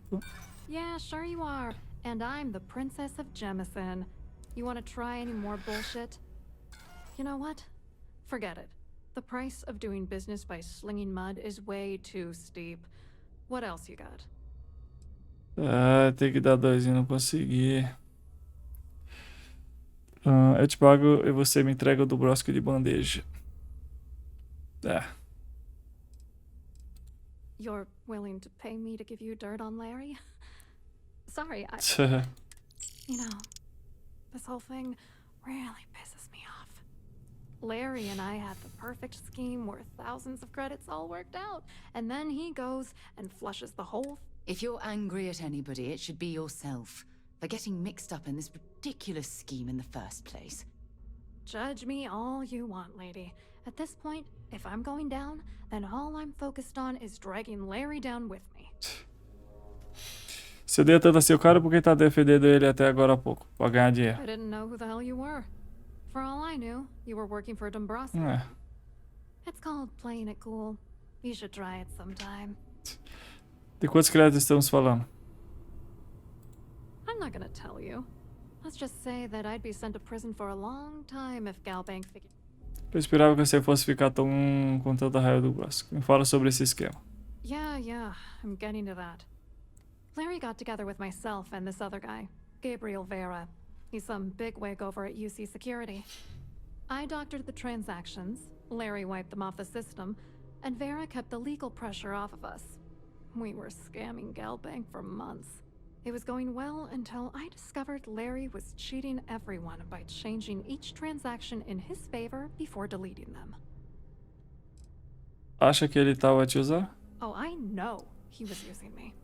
Yeah, sure you are. And I'm the Princess of Jemison. You want to try any more bullshit? You know what? Forget it. The price of doing business by slinging mud is way too steep. What else you got? Ah, tem que dar 2 e não consegui. Eu te pago e você me entrega o do brosco de bandeja. You're willing to pay me to give you dirt on Larry? Sorry, you know, this whole thing really pisses me off. Larry and I had the perfect scheme worth thousands of credits all worked out, and then he goes and flushes the whole... If you're angry at anybody, it should be yourself for getting mixed up in this ridiculous scheme in the first place. Judge me all you want, lady. At this point, if I'm going down, then all I'm focused on is dragging Larry down with me. Você odeia tanto assim o cara porque tá defendendo ele até agora há pouco, pra ganhar dinheiro. I didn't know who the hell you were. For all I knew, you were working for Dombrowski. It's called playing it cool. You should try it sometime. De quantos créditos estamos falando? I'm not gonna tell you. Let's just say that I'd be sent to prison for a long time if Galbank figured... Eu esperava que você fosse ficar com tanta raiva do brosco. Me fala sobre esse esquema. Yeah, I'm getting to that. Larry got together with myself and this other guy, Gabriel Vera. He's some bigwig over at UC Security. I doctored the transactions, Larry wiped them off the system, and Vera kept the legal pressure off of us. We were scamming Galbank for months. It was going well until I discovered Larry was cheating everyone by changing each transaction in his favor before deleting them. Acha que ele tava te usando? Oh, I know he was using me.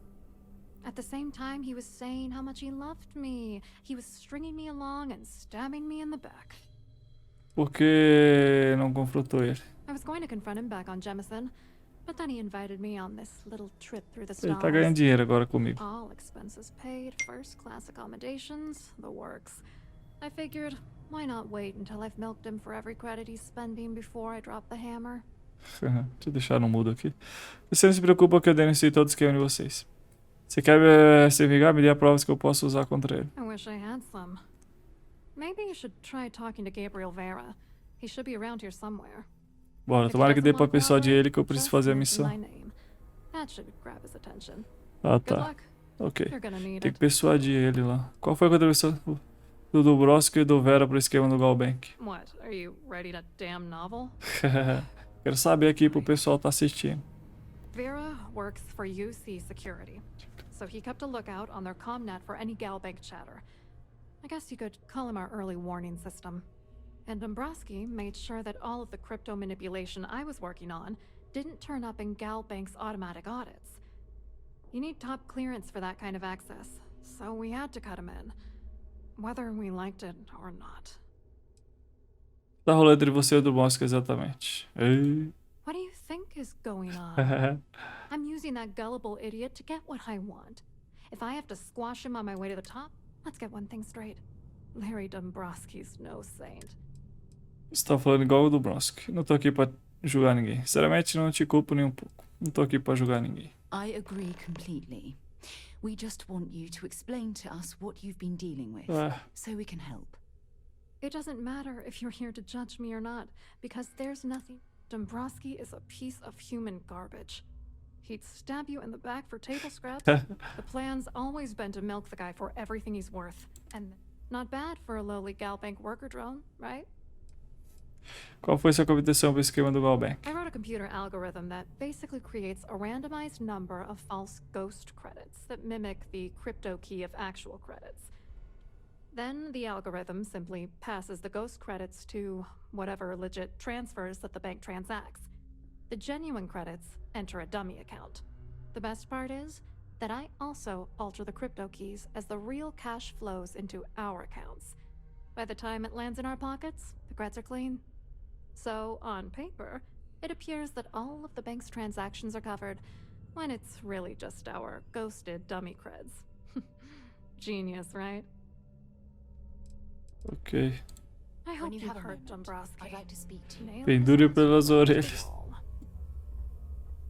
At the same time, he was saying how much he loved me. He was stringing me along and stabbing me in the back. Por que não confrontou ele? I was going to confront him back on Jemison, but then he invited me on this little trip through the stars. Ele tá ganhando dinheiro agora comigo. All expenses paid, first-class accommodations, the works. I figured, why not wait until I've milked him for every credit he's spending before I drop the hammer? Deixa eu deixar no mudo aqui. Você não se preocupa que eu denuncie todo o esquema de vocês. Se quer se vingar, me dê provas que eu posso usar contra ele. I wish I had some. Maybe you should try talking to Gabriel Vera. He should be around here somewhere. Bora, tomara que dê pra persuadir ele que eu preciso fazer a missão. That should grab his attention. Ah, tá. Ok. Tem que persuadir ele lá. Qual foi a contribuição do Dombrowski e do Vera pro esquema do Galbank? What? Are you ready to damn novel? Quero saber aqui pro pessoal tá assistindo. Vera works for UC Security, so he kept a lookout on their comnet for any Galbank chatter. I guess you could call him our early warning system. And Dombrowski made sure that all of the crypto manipulation I was working on didn't turn up in Galbank's automatic audits. You need top clearance for that kind of access, so we had to cut him in, whether we liked it or not. Tá rolando entre você e o Dombrowski exatamente. Ei. What do you think is going on? I'm using that gullible idiot to get what I want. If I have to squash him on my way to the top, let's get one thing straight. Larry Dombrowski's no saint. Você tá falando igual o Dombrowski. Não tô aqui pra julgar ninguém. Sinceramente, não te culpo nem um pouco. Não tô aqui pra julgar ninguém. I agree completely. We just want you to explain to us what you've been dealing with, so we can help. It doesn't matter if you're here to judge me or not, because there's nothing. Dombrowski is a piece of human garbage. He'd stab you in the back for table scraps. The plan's always been to milk the guy for everything he's worth. And not bad for a lowly Galbank worker drone, right? Qual foi sua contribuição pro esquema do Galbank? I wrote a computer algorithm that basically creates a randomized number of false ghost credits that mimic the crypto key of actual credits. Then the algorithm simply passes the ghost credits to whatever legit transfers that the bank transacts. The genuine credits enter a dummy account. The best part is that I also alter the crypto keys as the real cash flows into our accounts. By the time it lands in our pockets, the creds are clean. So, on paper, it appears that all of the bank's transactions are covered, when it's really just our ghosted dummy creds. Genius, right? Ok. I hope you heard Dombrowski. I'd like to speak to you. Pendure pelas orelhas.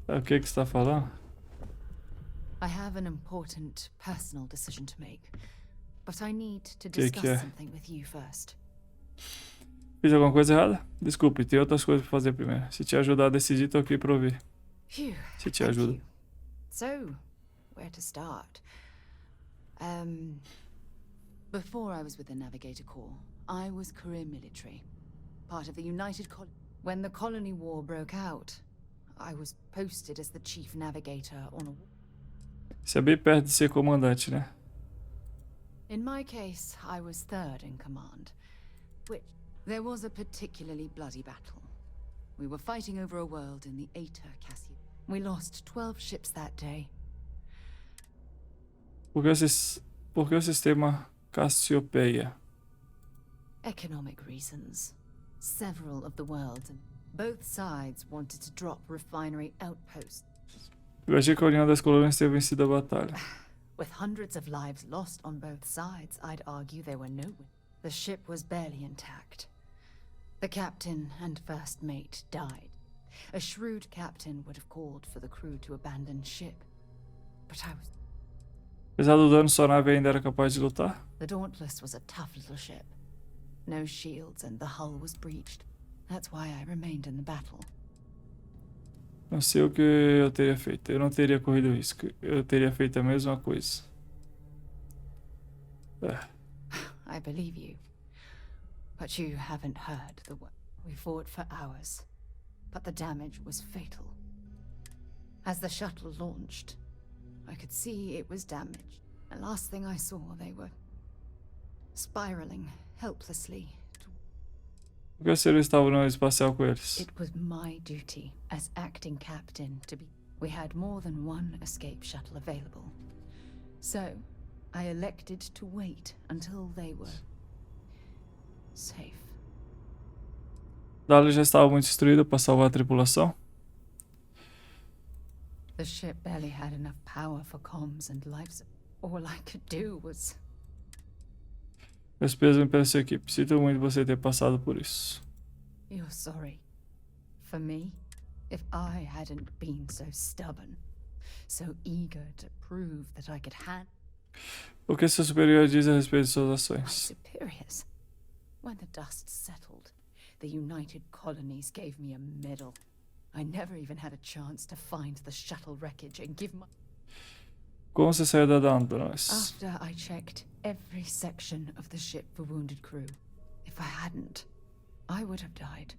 O que você tá falando? I have an important personal decision to make, but I need to discuss something with you first. Fiz alguma coisa errada? Desculpe, tem outras coisas pra fazer primeiro. Se te ajudar a decidir, tô aqui pra ouvir. Se te ajuda. So, where to start? Before I was with the Navigator Corps, I was career military, part of the United Colony. When the Colony War broke out, I was posted as the chief navigator on a... Isso é bem perto de ser comandante, né? In my case, I was third in command, which there was a particularly bloody battle. We were fighting over a world in the Aether Cassia. We lost 12 ships that day. Por que o sistema Cassiopeia? Economic reasons. Several of the worlds, and both sides wanted to drop refinery outposts. Eu achei que a União das Colônias teria vencido a batalha. With hundreds of lives lost on both sides, I'd argue they were no win. The ship was barely intact. The captain and first mate died. A shrewd captain would have called for the crew to abandon ship. But I was... Apesar do dano, sua nave ainda era capaz de lutar? The Dauntless was a tough little ship. No shields and the hull was breached. That's why I remained in the battle. Não sei o que eu teria feito. Eu não teria corrido o risco. Eu teria feito a mesma coisa. I believe you. But you haven't heard the word. We fought for hours, but the damage was fatal. As the shuttle launched, I could see it was damaged. The last thing I saw, they were spiraling helplessly. Por que você não estava no espacial com eles? It was my duty as acting captain to be... We had more than one escape shuttle available. So, I elected to wait until they were safe. Dali já estava muito destruída para salvar a tripulação? The ship barely had enough power for comms and life. All I could do was... Meus pesos pela sua equipe. Sinto muito você ter passado por isso. You're sorry. For me, if I hadn't been so stubborn, so eager to prove that I could handle... O que seu superior diz a respeito de suas ações? My superiors. When the dust settled, the United Colonies gave me a medal. I never even had a chance to find the shuttle wreckage and give my... Como você saiu da Dauntless? After I checked every section of the ship for wounded crew. If I hadn't, I would have died.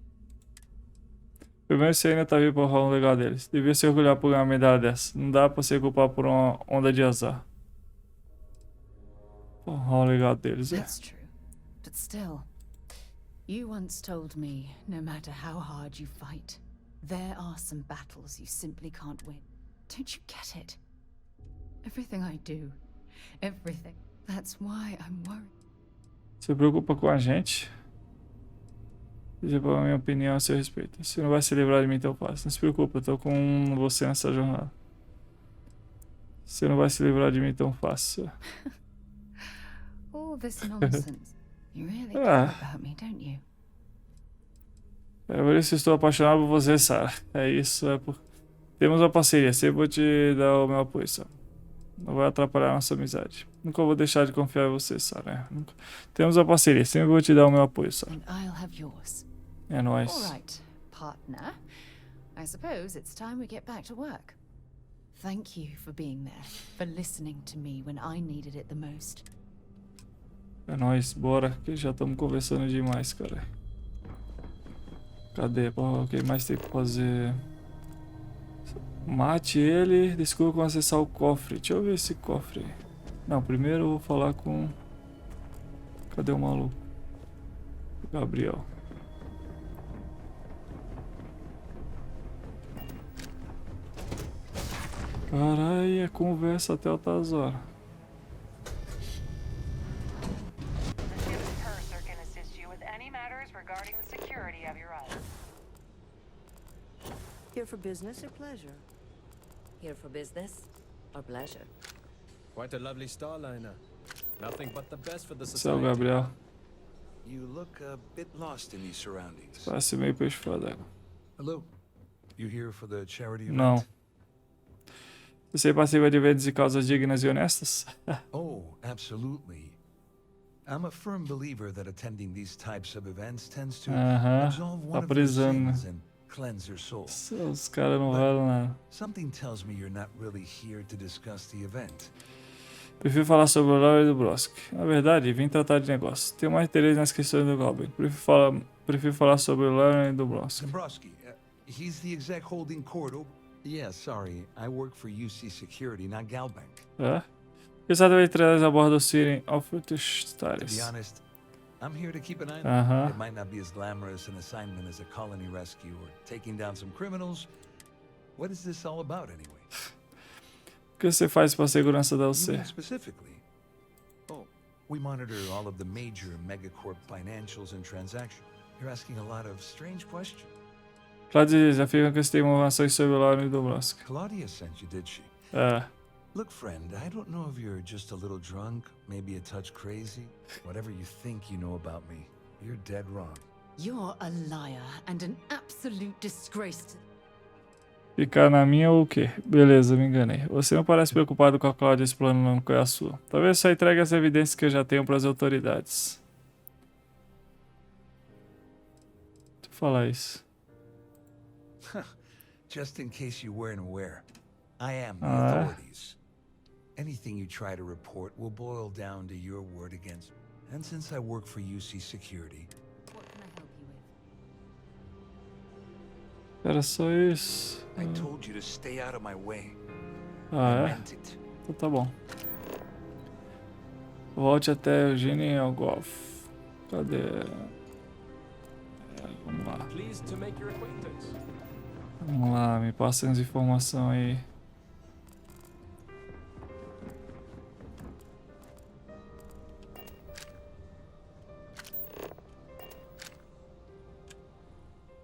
Primeiro, você ainda tá vivo para honrar um legado deles. Devia se orgulhar por ganhar uma medalha dessa. Não dá pra se culpar por uma onda de azar. Honrar o legado deles, é? That's true. But still, you once told me, no matter how hard you fight, there are some battles you simply can't win. Don't you get it? Everything I do, everything. That's why I'm worried. Se preocupa com a gente? Dizer a minha opinião a seu respeito. Você não vai se livrar de mim tão fácil. Não se preocupe, eu tô com você nessa jornada. Você não vai se livrar de mim tão fácil. All this nonsense. You really care about me, don't you? É por isso que estou apaixonado por você, Sarah. É isso, é por... Temos uma parceria. Sempre vou te dar o meu apoio, Sarah. Não vai atrapalhar a nossa amizade. Nunca vou deixar de confiar em você, Sarah. Nunca... Temos uma parceria. Sempre vou te dar o meu apoio, Sarah. É nóis. All right, partner. I suppose it's time we get back to work. Thank you for being there, for listening to me when I needed it the most. É nóis, bora, que já estamos conversando demais, cara. Cadê? O que mais tem que fazer? Mate ele, desculpa como acessar o cofre. Deixa eu ver esse cofre. Não, primeiro eu vou falar com... Cadê o maluco? Gabriel. Caralho, é conversa até altas horas. Here for business or pleasure? Here for business or pleasure? Quite a lovely starliner. Nothing but the best for the Céu, society. Gabriel. You look a bit lost in these surroundings. Parece meio peixe fora. Hello. You here for the charity event? Não. Você participa de eventos de causas dignas e honestas? Oh, absolutely. I'm a firm believer that attending these types of events tends to absolve one of your sins and cleanse your soul. Os caras não falam nada. Something tells me you're not really here to discuss the event. Prefiro falar sobre o lore do Brosk. Na verdade, vim tratar de negócio. Tenho mais interesse nas questões do Goblin. Prefiro falar sobre o lore do Brosk. Dombrowski, he's the exec holding court. Yeah, sorry. I work for UC Security, not Galbank. É? Exatamente, estrelas a bordo do Siren Alfrutus To be honest, I'm here to keep an eye on Uh-huh. It might not be as glamorous an assignment as a colony rescue or taking down some criminals. What is this all about anyway? O que você faz para a segurança da You UC? mean specifically? Oh, we monitor all of the major megacorp financials and transactions. You're asking a lot of strange questions. Claudia afirma que você tem informações sobre o lore do Brosk. Claudia sent you, did she? É. Look, friend, I don't know if you're just a little drunk, maybe a touch crazy. Whatever you think you know about me, you're dead wrong. You're a liar and an absolute disgrace. Ficar na minha ou o quê? Beleza, me enganei. Você não parece preocupado com a Cláudia explanando qual é a sua. Talvez só entregue as evidências que eu já tenho para as autoridades. Deixa eu falar isso. Just in case you weren't aware, I am the Ah, é? authorities. Anything you try to report will boil down to your word against me. And since I work for UC Security, Era só isso. I told you to stay out of my way. Ah, I é? meant it. Então tá bom. Volte até Eugênio Algolf. Cadê? Vamos lá. Pleased to make your acquaintance. Vamos lá, me passa as informações aí.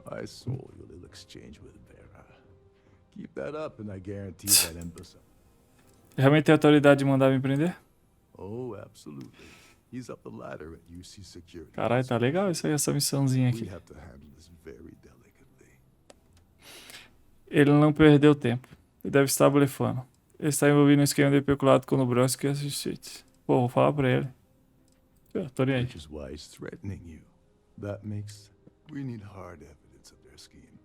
I saw your little exchange with Vera. Keep that up and I guarantee that imbecile. Realmente tem autoridade de mandar me prender? Oh, absolutely. He's up the ladder at UC Security. Caralho, tá legal isso aí, essa missãozinha aqui. We have to handle this very delicately. Ele não perdeu tempo. Ele deve estar blefando. Ele está envolvido no esquema de peculado com o Brosk e a Justiça. Pô, vou falar pra ele. Eu tô nem aí. Which is why he's threatening you. That makes... We need hard evidence of their scheme.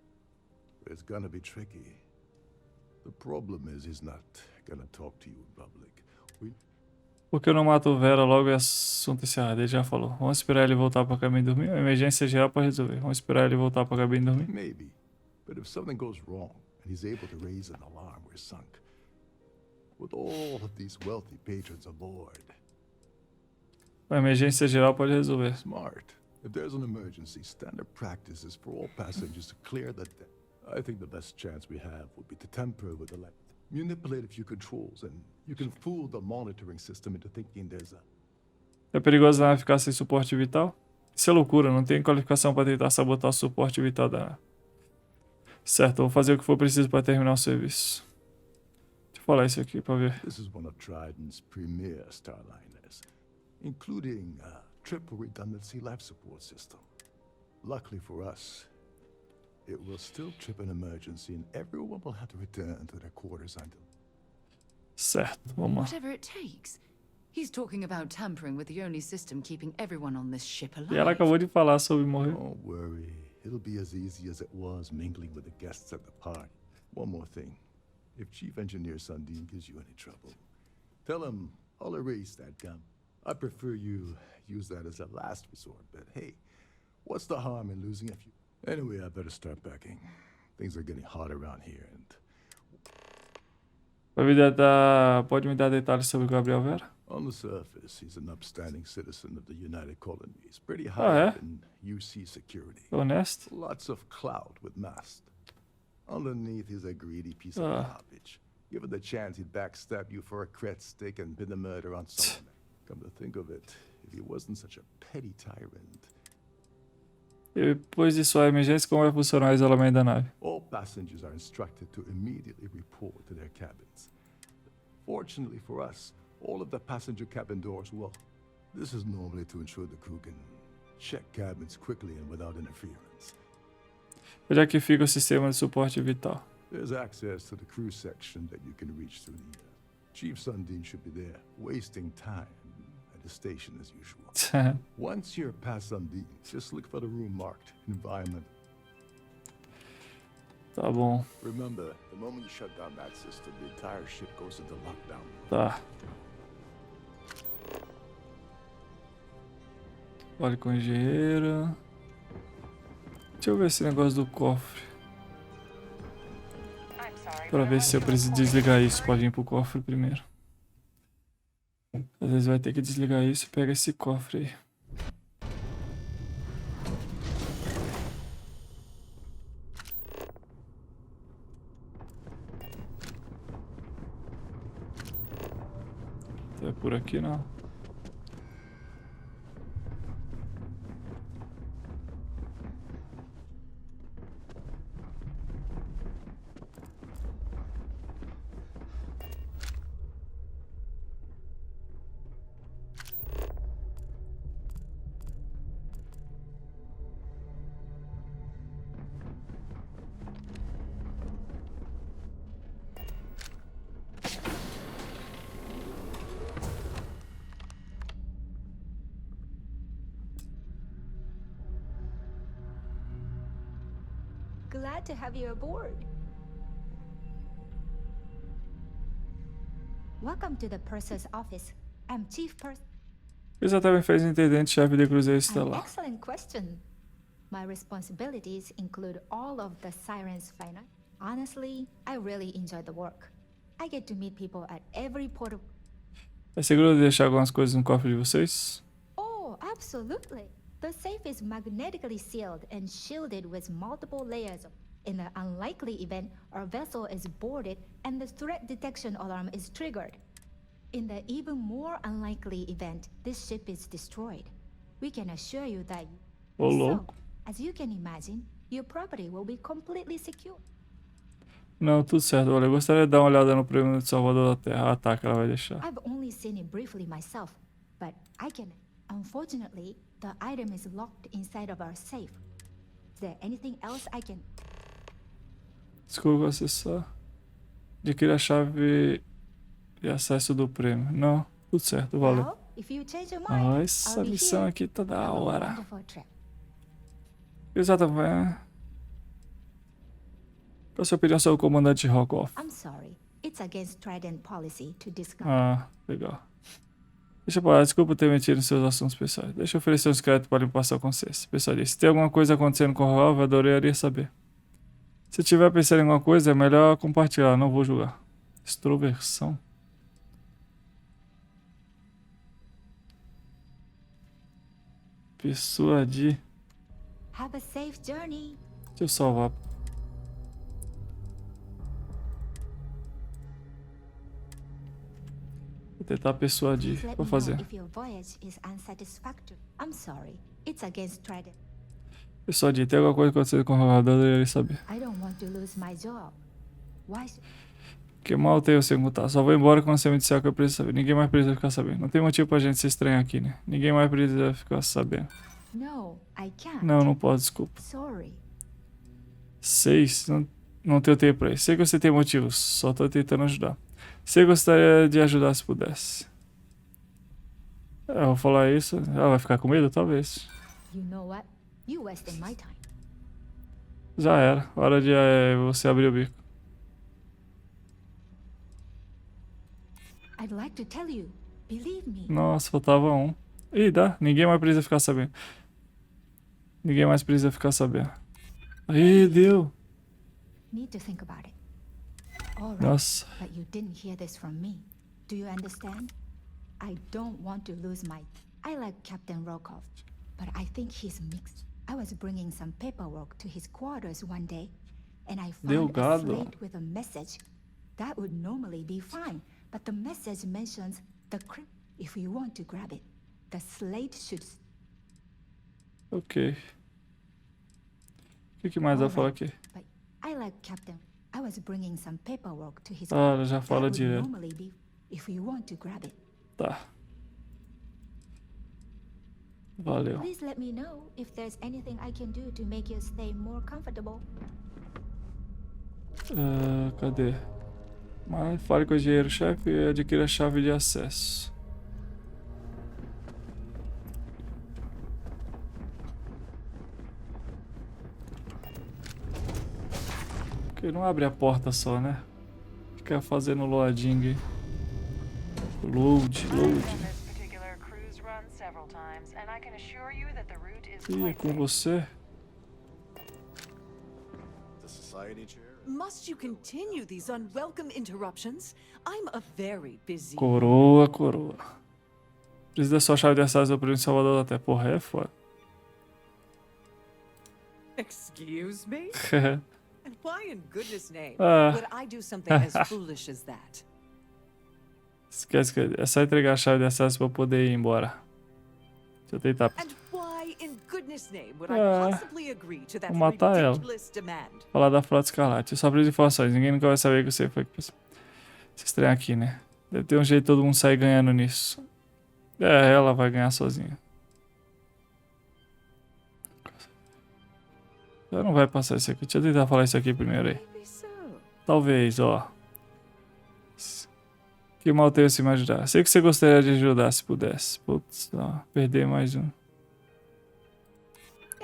But it's gonna be tricky. The problem is he's not gonna talk to you in public. Por que eu não mato o Vera logo é assunto encerrado? Ele já falou. Vamos esperar ele voltar pra cabine dormir? A emergência geral pra resolver. Vamos esperar ele voltar pra cabine dormir? Maybe. But if something goes wrong and he's able to raise an alarm, we're sunk. With all of these wealthy patrons aboard. A emergência geral pode resolver. Smart. If there's an emergency, standard practice is for all passengers to clear the deck. I think the best chance we have would be to tamper with the light. Manipulate a few controls and you can fool the monitoring system into thinking there's a... É perigoso a nave ficar sem suporte vital? Isso é loucura, não tem qualificação pra tentar sabotar o suporte vital da nave. Certo, eu vou fazer o que for preciso pra terminar o serviço. Deixa eu falar isso aqui pra ver. This is one of Trident's premier starliners, including a triple redundancy life support system. Luckily for us, it will still trip an emergency and everyone will have to return to their quarters until... Certo, vamos lá. Whatever it takes. He's talking about tampering with the only system keeping everyone on this ship alive. E ela acabou de falar sobre morrer. Don't worry, it'll be as easy as it was mingling with the guests at the party. One more thing. If Chief Engineer Sundin gives you any trouble, tell him I'll erase that gun. I prefer you use that as a last resort, but hey, what's the harm in losing a few? Anyway, I better start packing. Things are getting hot around here and... Pode me dar detalhes sobre o Gabriel Vera? On the surface, he's an upstanding citizen of the United Colonies. Pretty Ah, high é? up in UC security. Honesto? Lots of clout with mast. Underneath, he's a greedy piece of Ah. garbage. Given the chance, he'd backstab you for a cret stick and pin the murder on someone. Come to think of it, if he wasn't such a petty tyrant... E depois de sua emergência, como vai funcionar o isolamento da nave? All passengers are instructed to immediately report to their cabins. Fortunately for us, all of the passenger cabin doors will... This is normally to ensure the crew can check cabins quickly and without interference. Onde é que fica o sistema de suporte vital? There's access to the crew section that you can reach through the... Chief Sundin should be there, wasting time at the station as usual. Once you're past Sundin, just look for the room marked environment. Tá bom. Remember, the moment you shut down that system, the entire ship goes into lockdown. Tá. Fale com o engenheiro. Deixa eu ver esse negócio do cofre. Pra ver se eu preciso desligar isso pra vir pro cofre primeiro. Às vezes vai ter que desligar isso e pega esse cofre aí. É por aqui não. Glad to have you aboard. Welcome to the purser's office. I'm Chief Purser. Exatamente, fez intendente-chefe de cruzeiro estelar. Excellent question. My responsibilities include all of the Siren's finance. Honestly, I really enjoy the work. I get to meet people at every port of... É seguro deixar algumas coisas no cofre de vocês? Oh, absolutely. The safe is magnetically sealed and shielded with multiple layers. In the unlikely event, our vessel is boarded and the threat detection alarm is triggered. In the even more unlikely event, this ship is destroyed. We can assure you that... Ô, louco. As you can imagine, your property will be completely secure. Não, tudo certo. Olha, eu gostaria de dar uma olhada no prêmio de Salvador da Terra. Ah, tá, que ela vai deixar. I've only seen it briefly myself, but I can... Unfortunately, the item is locked inside of our safe. Is there anything else I can... Desculpa acessar. Adquira a chave de acesso do prêmio. Não, tudo certo, valeu. Well, if you change your mind, Nossa, essa I'll be missão here. aqui tá da hora. Wonderful trip. Exatamente. Qual a sua opinião sobre o comandante Rockoff? I'm sorry. It's against Trident policy to discuss. Ah, legal. Deixa eu falar, desculpa ter metido nos seus assuntos pessoais. Deixa eu oferecer uns créditos para limpar sua consciência. Pessoal, se tem alguma coisa acontecendo com o Rockoff, eu adoraria saber. Se tiver pensando em alguma coisa, é melhor compartilhar, não vou julgar. Extroversão. Persuadir. Have a safe journey. Deixa eu salvar. Vou tentar persuadir. Vou fazer. If your voyage is unsatisfactory. I'm sorry. It's against Trident. Persuadir. Tem alguma coisa acontecendo com o Rockoff, eu adoraria saber. I don't want to lose my job. Why? Que mal tenho sem contar. Só vou embora quando você me disser o que eu preciso saber. Ninguém mais precisa ficar sabendo. Não tem motivo pra gente se estranhar aqui, né? Ninguém mais precisa ficar sabendo. No, I can't. Não, não posso, desculpa. Sorry. 6. Não tenho tempo pra isso. Sei que você tem motivos. Só tô tentando ajudar. Sei que gostaria de ajudar se pudesse. Eu vou falar isso. Ela vai ficar com medo? Talvez. You know what? You wasted my time. Já era. Hora de você abrir o bico. I'd like to tell you. Believe me. Nossa, faltava um. Ih, dá. Ninguém mais precisa ficar sabendo. Ninguém mais precisa ficar sabendo. Aí, deu. Need to think about it. All right, Nossa. but you didn't hear this from me. Do you understand? I don't want to lose my... I like Captain Rockoff, but I think he's mixed. I was bringing some paperwork to his quarters one day, and I found a Delgado. slate with a message. That would normally be fine, but the message mentions the crypt. If you want to grab it, the slate should... Ok. O que mais ela fala aqui? But I like Captain. I was bringing some paperwork to his... Ah, ela já fala That would direto. normally be if you want to grab it. Tá. Valeu. Please let me know if there's anything I can do to make your stay more comfortable. Cadê? Mas fale com o engenheiro-chefe e adquira a chave de acesso. Porque não abre a porta só, né? Fica fazendo loading. Load. This particular cruise run several times, and I can assure you that Ih, é com você? The society chair. Must you continue these unwelcome interruptions? I'm a very busy. Coroa, coroa. Precisa da sua chave de acesso ao prêmio Salvador até. Porra, é foda. Excuse me? And why in goodness name would I do something as foolish as that? Esquece que é só entregar a chave de acesso pra poder ir embora. Deixa eu tentar. And why in goodness name would I possibly agree to that Vou matar ela. ridiculous demand? Falar da Frota Escarlate. Eu só preciso de informações. Ninguém nunca vai saber que você foi se estrear aqui, né? Deve ter um jeito de todo mundo sair ganhando nisso. É, ela vai ganhar sozinha. Já não vai passar isso aqui. Deixa eu tentar falar isso aqui primeiro aí. Talvez, ó. Que mal tenho se me ajudar. Sei que você gostaria de ajudar se pudesse. Putz, ó, perder mais um.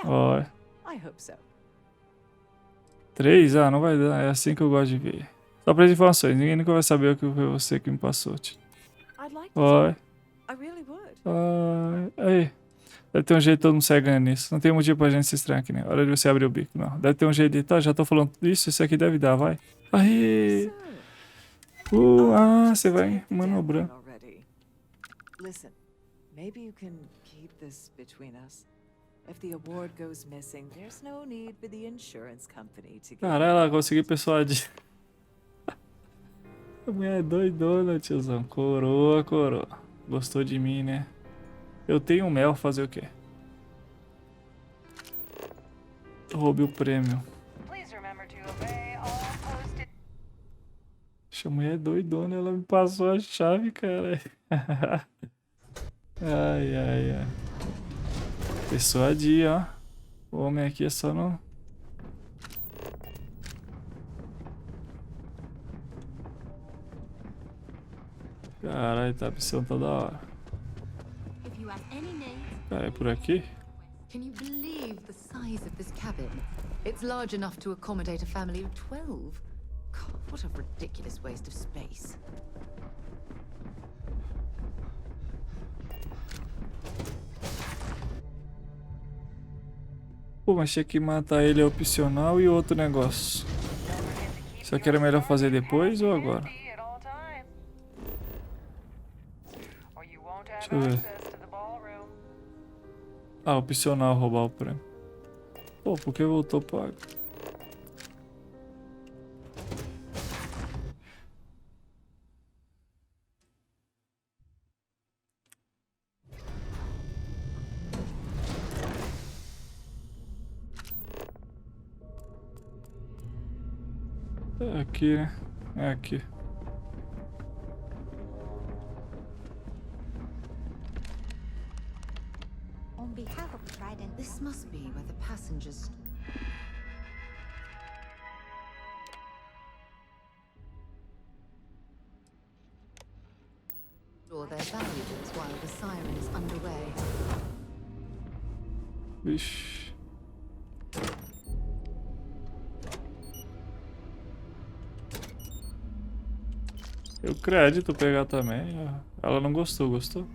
Ó. 3? Ah, não vai dar. É assim que eu gosto de ver. Só para as informações. Ninguém nunca vai saber o que foi você que me passou. Ó. Aí. Deve ter um jeito de todo mundo sair ganhando nisso. Não tem motivo pra gente se estranhar aqui, né? Hora de você abrir o bico. Não. Deve ter um jeito de... Tá, já tô falando isso. Isso aqui deve dar, vai. Aí. Você vai manobrando. Listen, maybe you can keep this between us. If the award goes missing, there's no need for the insurance company to. Caralho, ela conseguiu persuadir. A mulher é doidona, tiozão. Coroa, coroa. Gostou de mim, né? Eu tenho um mel, fazer o quê? Roube o prêmio. A mulher é doidona, ela me passou a chave, cara. Ai, ai, ai. Persuadir, ó. O homem aqui é só não. Caralho, tá precisando toda hora. Cara, é por aqui? Can you believe the size of this cabin? It's large enough to accommodate a family of 12. God, what a ridiculous waste of space. Pô, mas tinha que matar ele é opcional e outro negócio. Só que era melhor fazer depois ou agora? Deixa eu ver. Ah, opcional roubar o prêmio. Pô, por que voltou pago? É aqui, né? É aqui. On behalf of Trident, This must be where the passengers... store their valuables while the siren is underway. Vixe. Eu crédito pegar também. Ela não gostou, gostou?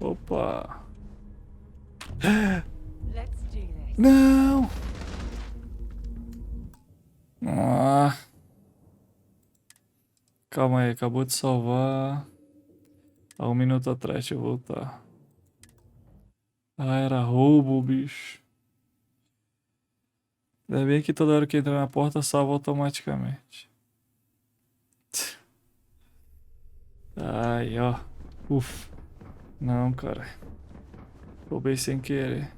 Opa! Não! Ah. Calma aí, acabou de salvar. Há 1 minuto atrás, deixa eu voltar. Ah, era roubo, bicho. Ainda bem que toda hora que entra na porta salva automaticamente. Ai, ó. Ufa. Não, cara. Roubei sem querer.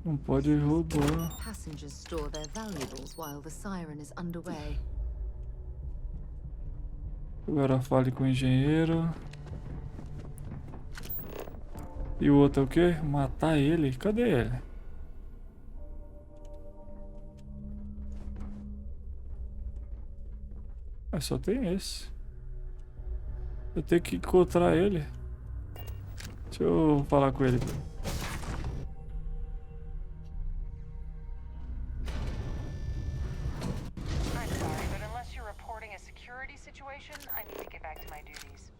Não pode roubar. Passengers store their valuables while the siren is underway. Agora fale com o engenheiro. E o outro é o quê? Matar ele? Cadê ele? Ah, só tem esse. Eu tenho que encontrar ele. Deixa eu falar com ele. having a security situation, I need to get back to my duties.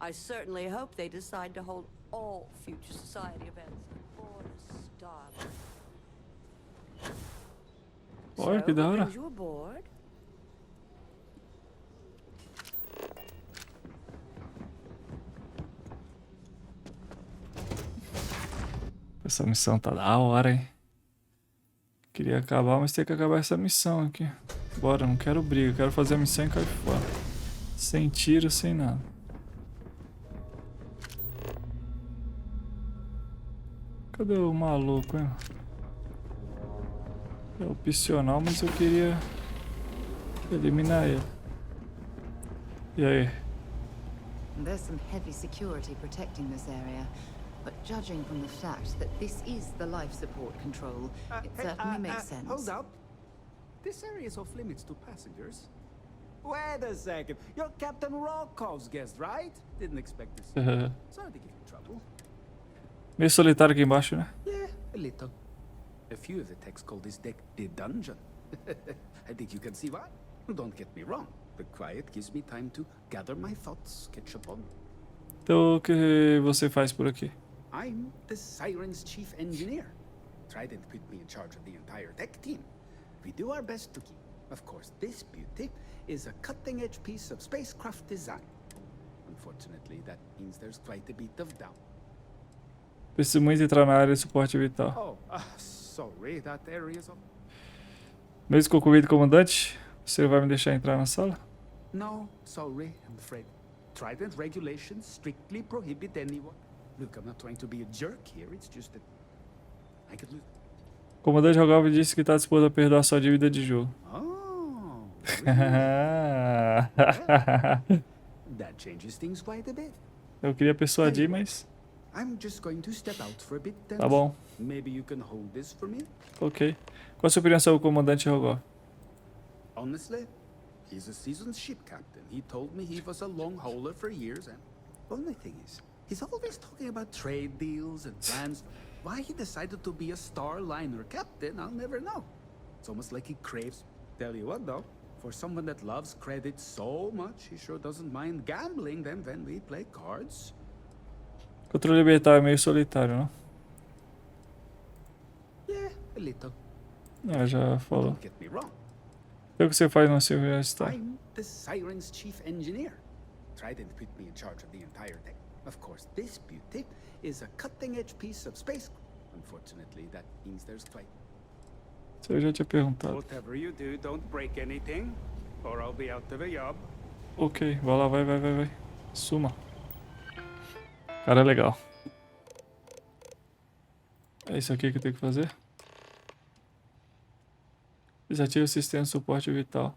I certainly hope they decide to hold all future society events aboard a Starfield. Olha que da hora. Brings you aboard? Essa missão tá da hora, hein? Queria acabar, mas tem que acabar essa missão aqui. Bora, não quero briga, quero fazer a missão e cair fora. Sem tiro, sem nada. Cadê o maluco, hein? É opcional, mas eu queria eliminar ele. E aí? There's some heavy security protecting this area, but judging from the fact that this is the life support control, it certainly makes sense. Hold up. This area is off limits to passengers. Wait a second. You're Captain Rokov's guest, right? Didn't expect this. Sorry to give you trouble. Meio solitário aqui embaixo, né? Yeah, a little. A few of the techs call this deck the dungeon. I think you can see why. Don't get me wrong. The quiet gives me time to gather my thoughts, catch up on. Então o que você faz por aqui? I'm the Siren's chief engineer. Trident put me in charge of the entire tech team. We do our best to keep. Of course, this beauty is a cutting-edge piece of spacecraft design. Unfortunately, that means there's quite a bit of doubt. Preciso muito entrar na área de suporte vital. Oh, sorry, that area is... Mesmo com o convite do comandante, você vai me deixar entrar na sala? No, sorry, I'm afraid. Trident regulations strictly prohibit anyone. Look, I'm not trying to be a jerk here, it's just that I could lose. O comandante Rogalvo disse que está disposto a perdoar sua dívida de jogo. Oh, really? That changes things quite a bit. Eu queria persuadir, mas... I'm just going to step out for a bit then. Tá bom. Maybe you can hold this for me? Ok. Qual a sua opinião sobre o comandante Rogalvo? Honestly, he's a seasoned ship captain. He told me he was a long hauler for years, and only thing is, he's always talking about trade deals and plans. Why he decided to be a Starliner captain, I'll never know. It's almost like he craves. Tell you what though, for someone that loves credit so much, he sure doesn't mind gambling them when we play cards. Controle libertário é meio solitário, não? Yeah, a little. Ah, já falou. Don't get me wrong. O que você faz no seu universitário? I'm the Siren's chief engineer. Trident put me in charge of the entire thing. Of course, this beauty is a cutting-edge piece of space. Unfortunately, that means there's quite... Isso eu já tinha perguntado. Whatever you do, don't break anything, or I'll be out of a job. Ok, vai lá, vai. Suma. Cara, é legal. É isso aqui que eu tenho que fazer? Desative o sistema de suporte vital.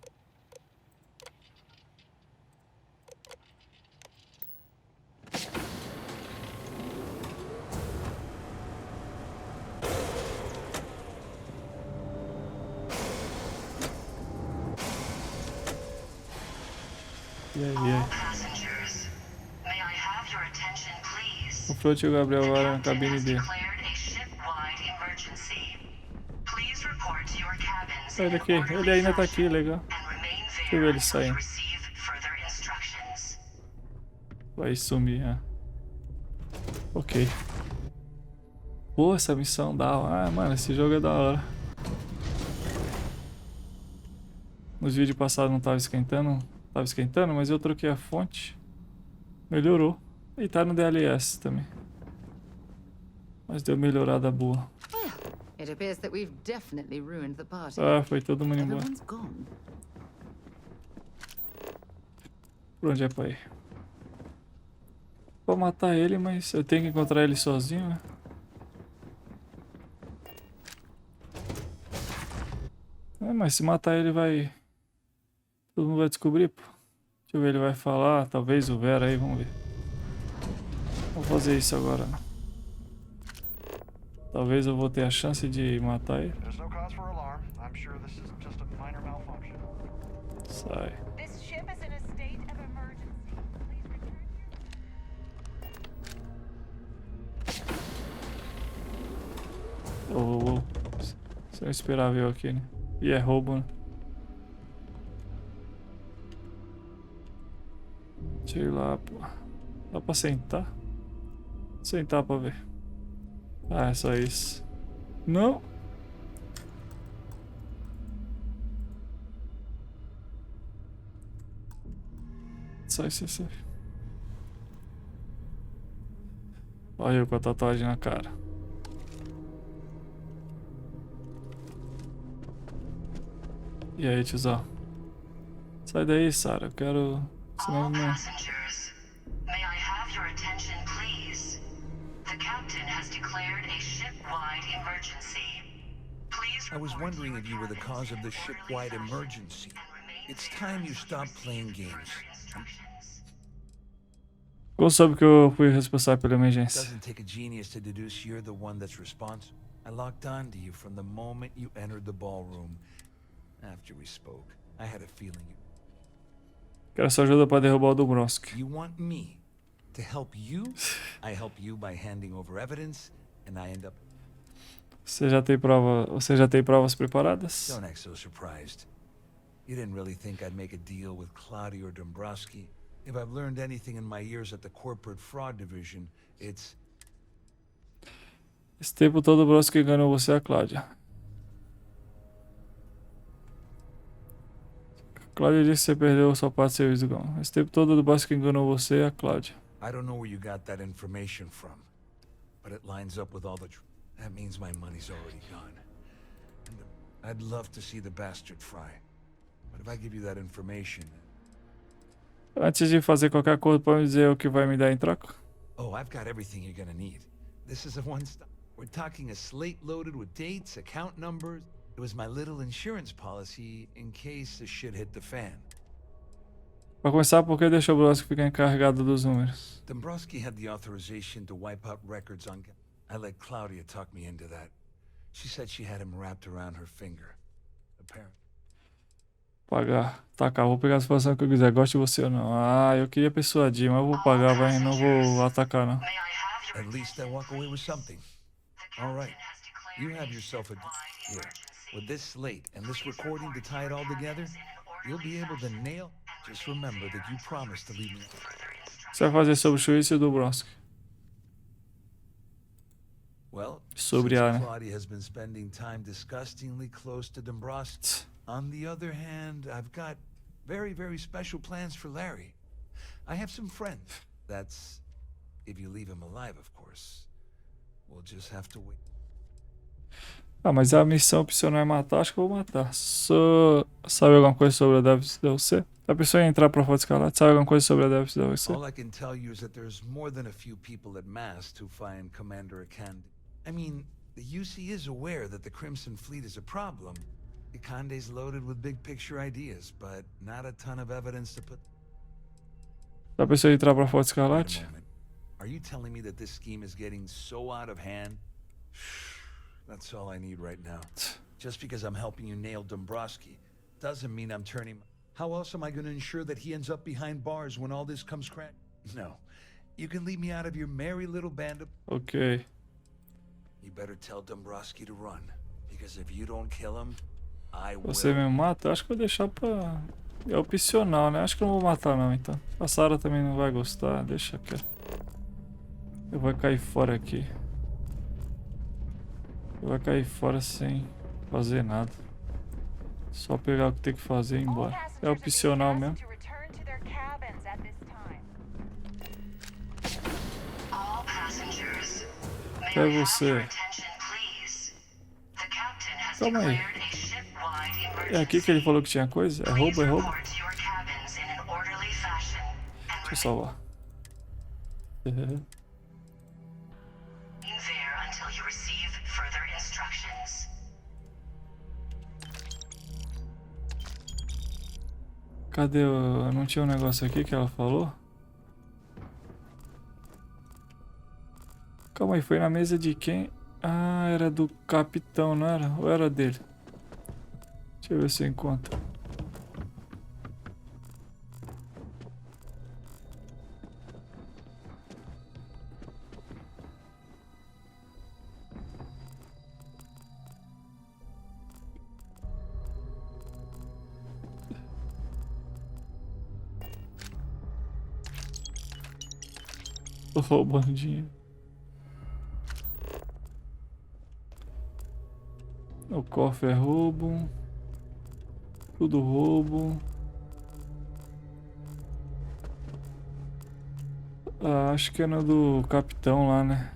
E aí? O Frota e o Gabriel agora na cabine dele. Olha aqui, ele ainda tá aqui, legal. Deixa eu ver ele saindo. Vai sumir, né? Ok. Pô, essa missão da hora. Ah, mano, esse jogo é da hora. Nos vídeos passados não tava esquentando. Tava esquentando, mas eu troquei a fonte. Melhorou. E tá no DLS também. Mas deu melhorada boa. It appears that we've definitely ruined the party. Ah, foi todo mundo embora. Everyone's gone. Por onde é pra ir? Vou matar ele, mas eu tenho que encontrar ele sozinho, né? É, mas se matar ele vai... Todo mundo vai descobrir, pô. Deixa eu ver, ele vai falar, talvez o Vera aí, vamos ver. Vou fazer isso agora, né? Talvez eu vou ter a chance de matar ele. Sai. Oh. Você não esperava eu aqui, né? E é roubo, né? Deixa eu ir lá, pô. Dá pra sentar? Sentar pra ver. Ah, é só isso. Não. Sai. Olha eu com a tatuagem na cara. E aí, tiozão? Sai daí, Sarah. Eu quero... All passengers, may I have your attention, please? The captain has declared a ship-wide emergency. Please. I was wondering if you were the cause of the ship-wide emergency. It's time you stopped playing games. Como sabe que eu fui responsável pela emergência? Doesn't take a genius to deduce you're the one that's responsible. I locked onto you from the moment you entered the ballroom. After we spoke, I had a feeling you... Quero sua ajuda para derrubar o Dombrowski. You want me to help you? I help you by handing over evidence, and I end up... Você já tem provas preparadas? Don't act so surprised. You didn't really think I'd make a deal with Claudia or Dombrowski. If I've learned anything in my years at the corporate fraud division, it's... Esse tempo todo o Dombrowski enganou você e a Cláudia. Cláudia disse que você perdeu sua parte de serviço do Gão. Esse tempo todo o Dombrowski enganou você e a Cláudia. I don't know where you got that information from, but it lines up with all the... That means my money's already gone. And I'd love to see the bastard fry. But if I give you that information... Antes de fazer qualquer coisa, pode me dizer o que vai me dar em troca? Oh, I've got everything you're gonna need. This is a one-stop. We're talking a slate loaded with dates, account numbers. It was my little insurance policy in case the shit hit the fan. Para começar, por que deixou o Dombrowski ficar encarregado dos números? Dombrowski had the authorization to wipe out records on... I let Claudia talk me into that. She said she had him wrapped around her finger. Apparently. Pagar. Tá, cara, vou pegar a situação que eu quiser. Goste de você ou não. Ah, eu queria persuadir, mas eu vou pagar, vai. Não vou atacar, não. At least I walk away with something. All right. You have yourself a... Here. With this slate and this recording to tie it all together, you'll be able to nail... Just remember that you promised to leave me... Você vai fazer sobre o juízo do Dombrowski? Well, sobre since Claudia has been spending time disgustingly close to Dombrowski. On the other hand, I've got very, very special plans for Larry. I have some friends. That's if you leave him alive, of course. We'll just have to wait. Ah, mas a missão opcional é matar, acho que eu vou matar. Sabe alguma coisa sobre a Você? A pessoa ia entrar pra Frota Escarlate, sabe alguma coisa sobre a Você? All I can tell you is that there's more than a few people at Mast who find Commander Akande. I mean, the UC is aware that the Crimson Fleet is a problem. Akande's loaded with big picture ideas, but not a ton of evidence to put... A pessoa ia entrar pra Frota Escarlate? Are you telling me that this scheme is getting so out of hand? That's all I need right now. Just because I'm helping you nail Dombrowski doesn't mean I'm turning... How else am I going to ensure that he ends up behind bars when all this comes crack? No. You can leave me out of your merry little band of... Ok. You better tell Dombrowski to run, because if you don't kill him, I will... Você me mata? Acho que vou deixar pra... É opcional, né? Acho que não vou matar não, então. A Sarah também não vai gostar, deixa quieto. Eu vou cair fora aqui. Eu vou cair fora sem fazer nada. Só pegar o que tem que fazer e ir embora. É opcional mesmo. É você. Calma aí. É aqui que ele falou que tinha coisa? É roubo, é roubo? Deixa eu salvar. Cadê o... Não tinha um negócio aqui que ela falou? Calma aí, foi na mesa de quem? Ah, era do capitão, não era? Ou era dele? Deixa eu ver se eu encontro. Tô roubando dinheiro. O cofre é roubo. Tudo roubo. Ah, acho que é no do capitão lá, né?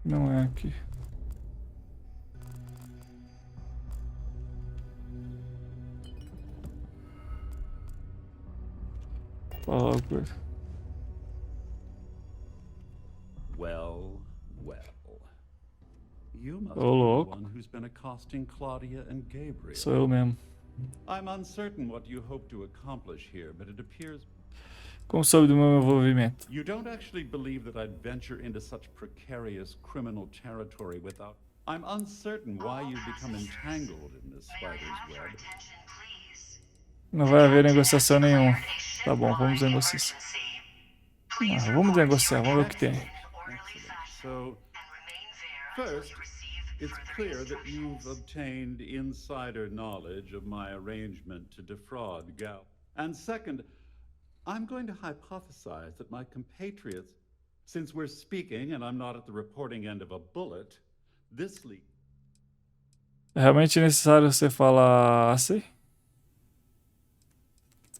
Não é aqui. Fala uma coisa. Well. You must Ô, be the louco. one who's been accosting Claudia and Gabriel. Sou eu mesmo. I'm uncertain what you hope to accomplish here, but it appears Como soube do meu envolvimento? you don't actually believe that I'd venture into such precarious criminal territory without. I'm uncertain why you've become entangled in this spider's web. Não vai haver negociação nenhuma. Tá bom, vamos negociar. Ah, vamos negociar, vamos ver o que tem. Excellent. So, first, it's clear that you've obtained insider knowledge of my arrangement to defraud Gal. And second, I'm going to hypothesize that my compatriots, since we're speaking and I'm not at the reporting end of a bullet, this leak. É realmente necessário você falar assim?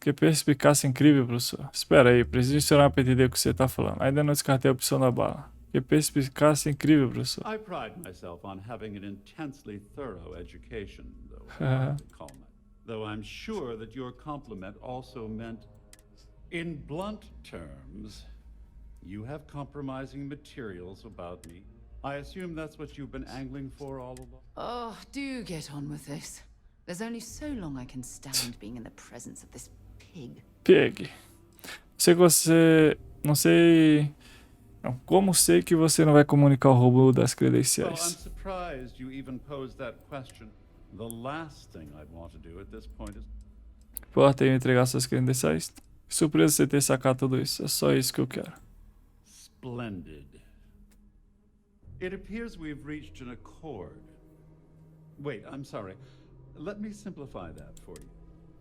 Que perspicácia incrível, professor. Espera aí, preciso ensinar para entender o que você está falando. Ainda não descartei a opção da bala. Que perspicácia incrível, professor. I pride myself on having an intensely thorough education, though I call that. Though I'm sure that your compliment also meant, in blunt terms, you have compromising materials about me. I assume that's what you've been angling for all along. Oh, do get on with this. There's only so long I can stand being in the presence of this pig. Pig. Sei que você... Não sei... Não, como sei que você não vai comunicar o roubo das Well, I'm credenciais? surprised you even posed that question. The last thing I'd want to do at this point is... Importa eu entregar suas credenciais? Que surpresa você ter sacado tudo isso. É só isso que eu quero. Splendid. It appears we've reached an accord. Wait, I'm sorry. Let me simplify that for you.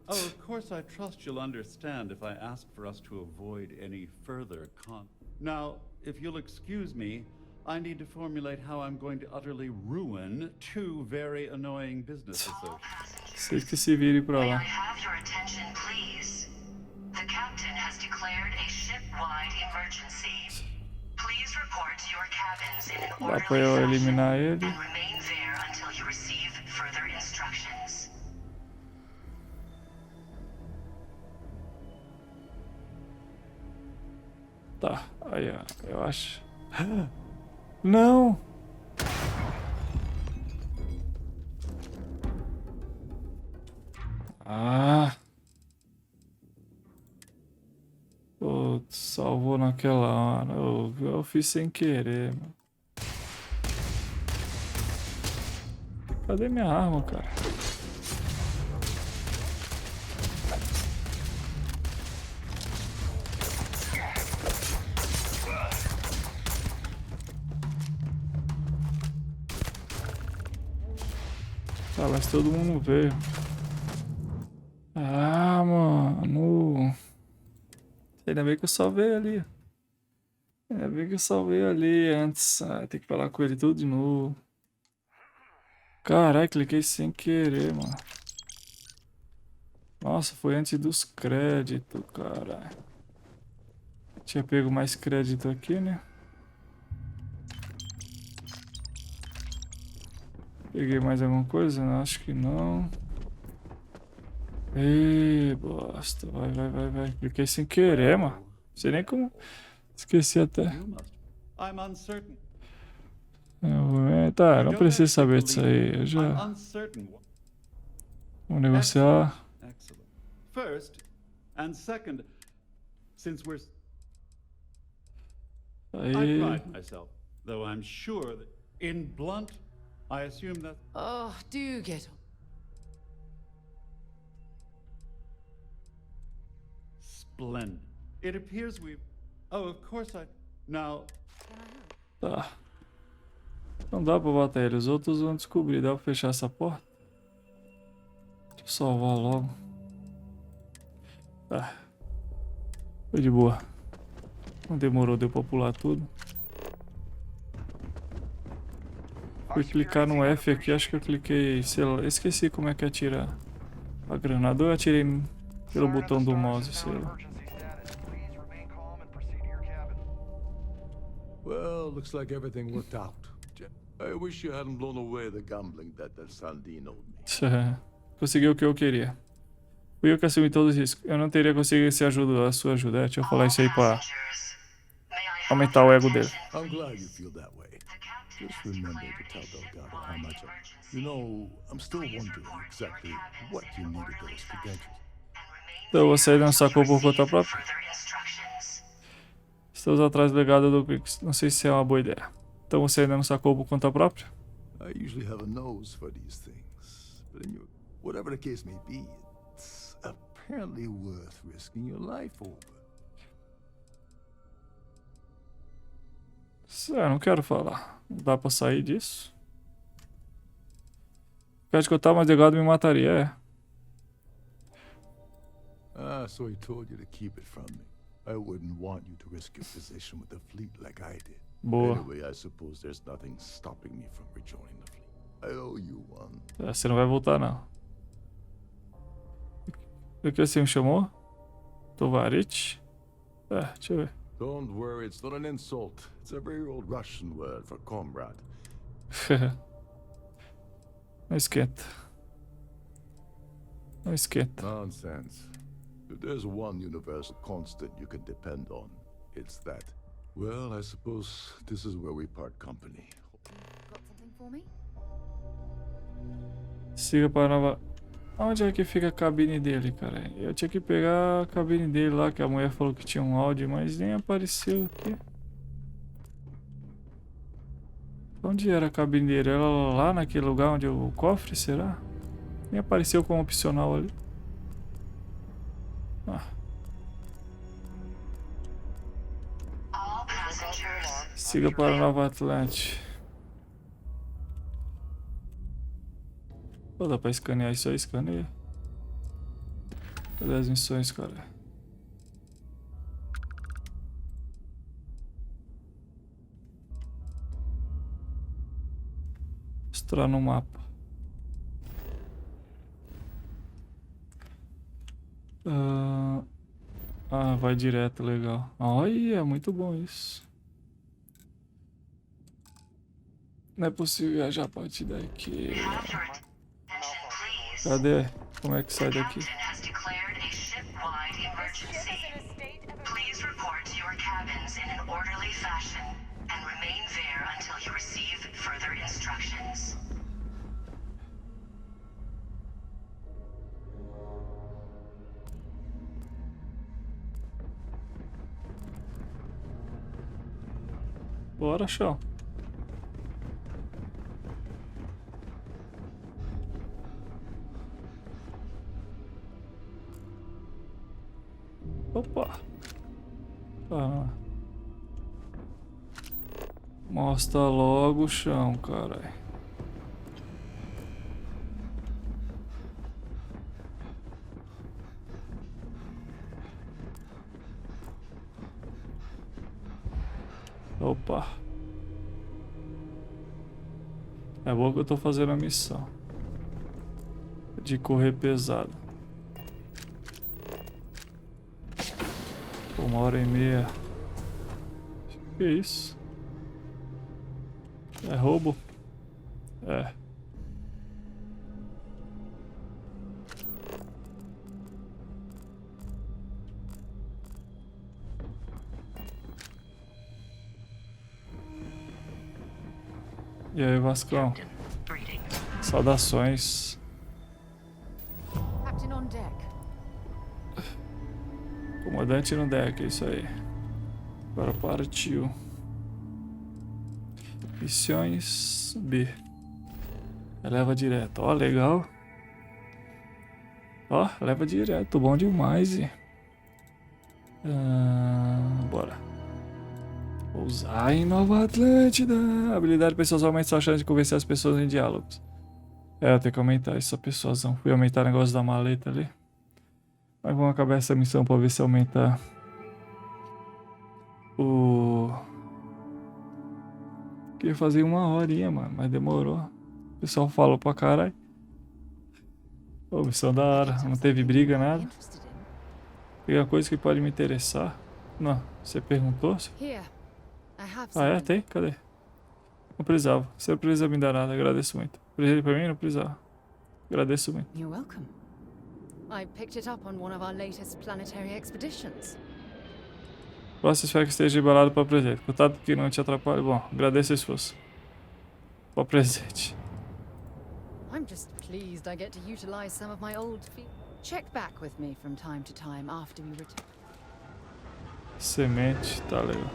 Oh, of course, I trust you'll understand if I ask for us to avoid any further Now, if you'll excuse me, I need to formulate how I'm going to utterly ruin two very annoying business associates. Sei que se vire pra lá. Have your attention, please. The captain has declared a ship-wide emergency. Please report to your cabins in an Dá pra eu eliminar ele. and remain there until you receive further instructions. Tá, aí ó, eu acho. Não! Ah! Putz, salvou naquela hora. Eu fiz sem querer, mano. Cadê minha arma, cara? Tá, mas todo mundo veio. Ah, mano. Ainda bem que eu salvei ali. Ainda bem que eu salvei ali antes. Ah, tem que falar com ele tudo de novo. Caralho, cliquei sem querer, mano. Nossa, foi antes dos créditos, caralho. Tinha pego mais crédito aqui, né? Peguei mais alguma coisa? Não, acho que não. Ih, bosta. Vai. Cliquei sem querer, mano. Não sei nem como. Esqueci até. I'm uncertain. Tá, não preciso saber disso aí. Eu já. I'm uncertain. Vamos negociar. Excellent. First, and second, since we're... I Aí. pride myself, though I'm sure that, in blunt, I assume that... Oh, do get on. Splendid. It appears we've... Oh, of course I... Now... Tá. Não dá pra bater ele. Os outros vão descobrir. Dá pra fechar essa porta? Deixa eu salvar logo. Tá. Foi de boa. Não demorou, deu pra pular tudo. Fui clicar no F aqui, acho que eu cliquei, sei lá, esqueci como é que atira a granada. Eu atirei pelo botão do mouse, sei lá. Well, looks like everything worked out. I wish you hadn't blown away the gambling that Sandine owed me. Conseguiu o que eu queria. Fui eu que assumi todos os riscos. Eu não teria conseguido a sua ajuda. Deixa eu falar isso aí pra aumentar o ego dele. I'm glad you feel that way. Just remember to tell Delgado how much you know, I'm still wondering exactly what you needed those credentials. Então você não sacou por conta própria? Estamos atrás do legado do Crix. Não sei se é uma boa ideia. Então você ainda não sacou por conta própria? I usually have a nose for these things, but in your, whatever the case may be, it's apparently worth risking your life over. Eu não quero falar. Não dá pra sair disso. Quer que eu tava mais legado me mataria, é. Ah, so he told you to keep it from me. I wouldn't want you to risk your position with the fleet like I did. Boa. Anyway, I suppose there's nothing stopping me from rejoining the fleet. I owe you one. Você não vai voltar, não. O que você me chamou? Tovarich? Deixa eu ver. Don't worry, it's not an insult. It's a very old Russian word for comrade. Não esquenta. Não esquenta. Nonsense. If there's one universal constant you can depend on, it's that. Well, I suppose this is where we part company. Got something for me? Siga para nova... Onde é que fica a cabine dele, cara? Eu tinha que pegar a cabine dele lá, que a mulher falou que tinha um áudio, mas nem apareceu aqui. Onde era a cabine dele? Era lá naquele lugar onde o cofre, será? Nem apareceu como opcional ali. Siga para Nova Atlante. Pô, dá pra escanear isso aí? Escaneia. Cadê as missões, cara? Mostrar no mapa. Vai direto, legal. Olha, é muito bom isso. Não é possível viajar a partir daqui. Cadê? Como é que sai daqui? Bora, chão. Opa. Mostra logo o chão, caralho. Opa. É bom que eu tô fazendo a missão de correr pesado. 1h30. Que isso? É roubo? É. E aí, Vascão? Saudações. Captain on deck. Comandante no deck, é isso aí. Agora partiu. Missões B. Leva direto. Ó, legal. Ó, leva direto. Bom demais. Bora. Pousar em Nova Atlântida. Habilidade persuasivamente só a chance de convencer as pessoas em diálogos. Eu tenho que aumentar essa persuasão. Fui aumentar o negócio da maleta ali. Mas vamos acabar essa missão pra ver se aumenta Queria fazer 1 horinha, mano, mas demorou. O pessoal falou pra caralho. Ô, missão da hora. Não teve briga, nada. Tem coisa que pode me interessar. Não, você perguntou? Ah, é? Tem? Cadê? Não precisava. Você não precisa me dar nada, agradeço muito. Presente pra mim? Não precisava. Agradeço muito. You're welcome. I picked it up on one of our latest planetary expeditions. Próximo, espero que esteja embalado para presente. Contato que não te atrapalhe. Bom, agradeço o esforço. Para presente. I'm just pleased I get to utilize some of my old feet. Check back with me from time to time after we return. Semente, tá legal.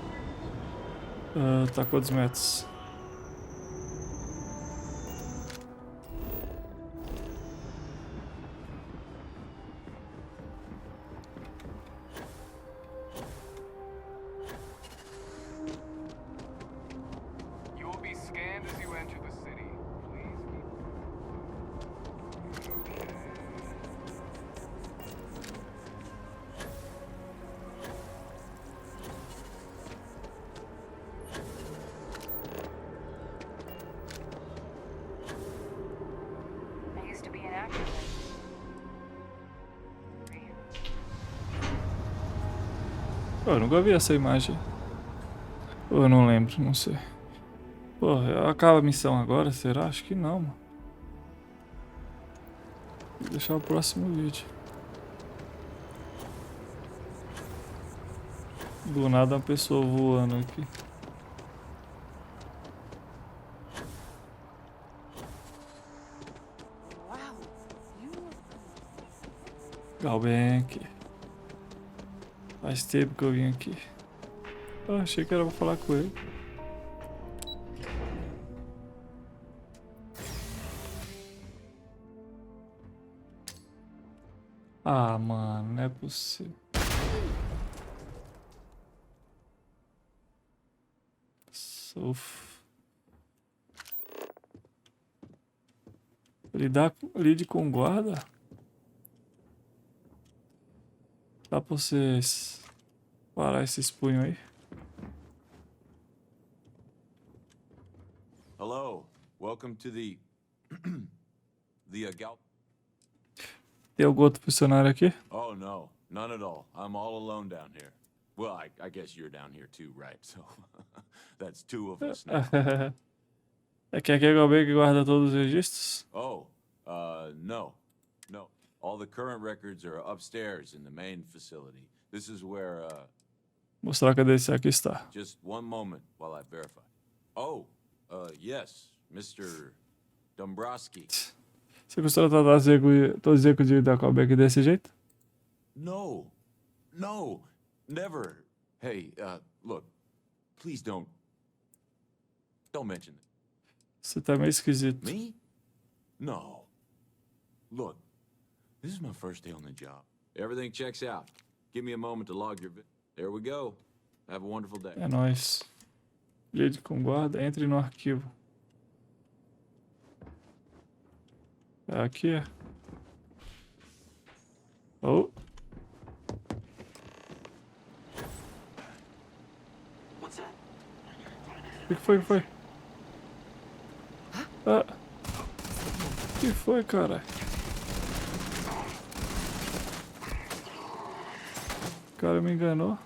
Tá quantos metros? Eu nunca vi essa imagem. Ou eu não lembro, não sei. Porra, acaba a missão agora, será? Acho que não, mano. Vou deixar o próximo vídeo. Do nada uma pessoa voando aqui. Banco. Faz tempo que eu vim aqui. Ah, achei que era pra falar com ele. Ah, mano, não é possível. Lide com guarda? Dá pra vocês parar esses punhos aí? Hello, welcome to the Gal. Tem algum outro funcionário aqui? Oh no, none at all. I'm all alone down here. Well, I guess you're down here too, right? So that's 2 of us now. É quem aqui é o que guarda todos os registros? Oh, no. All the current records are upstairs in the main facility. This is where, Mostrar cadê esse aqui está. Just one moment while I verify. Oh, yes, Mr. Dombrowski. Você costuma tratar todos os executivos da Quebec desse jeito? No, never. Hey, look, please don't mention it. Você tá meio esquisito. Me? No. Look, this is my first day on the job. Everything checks out. Give me a moment to log your There we go. Have a wonderful day. É nóis. Lide com guarda, entre no arquivo. Aqui é. Oh. O que foi? Ah. O que foi, cara? O cara me enganou.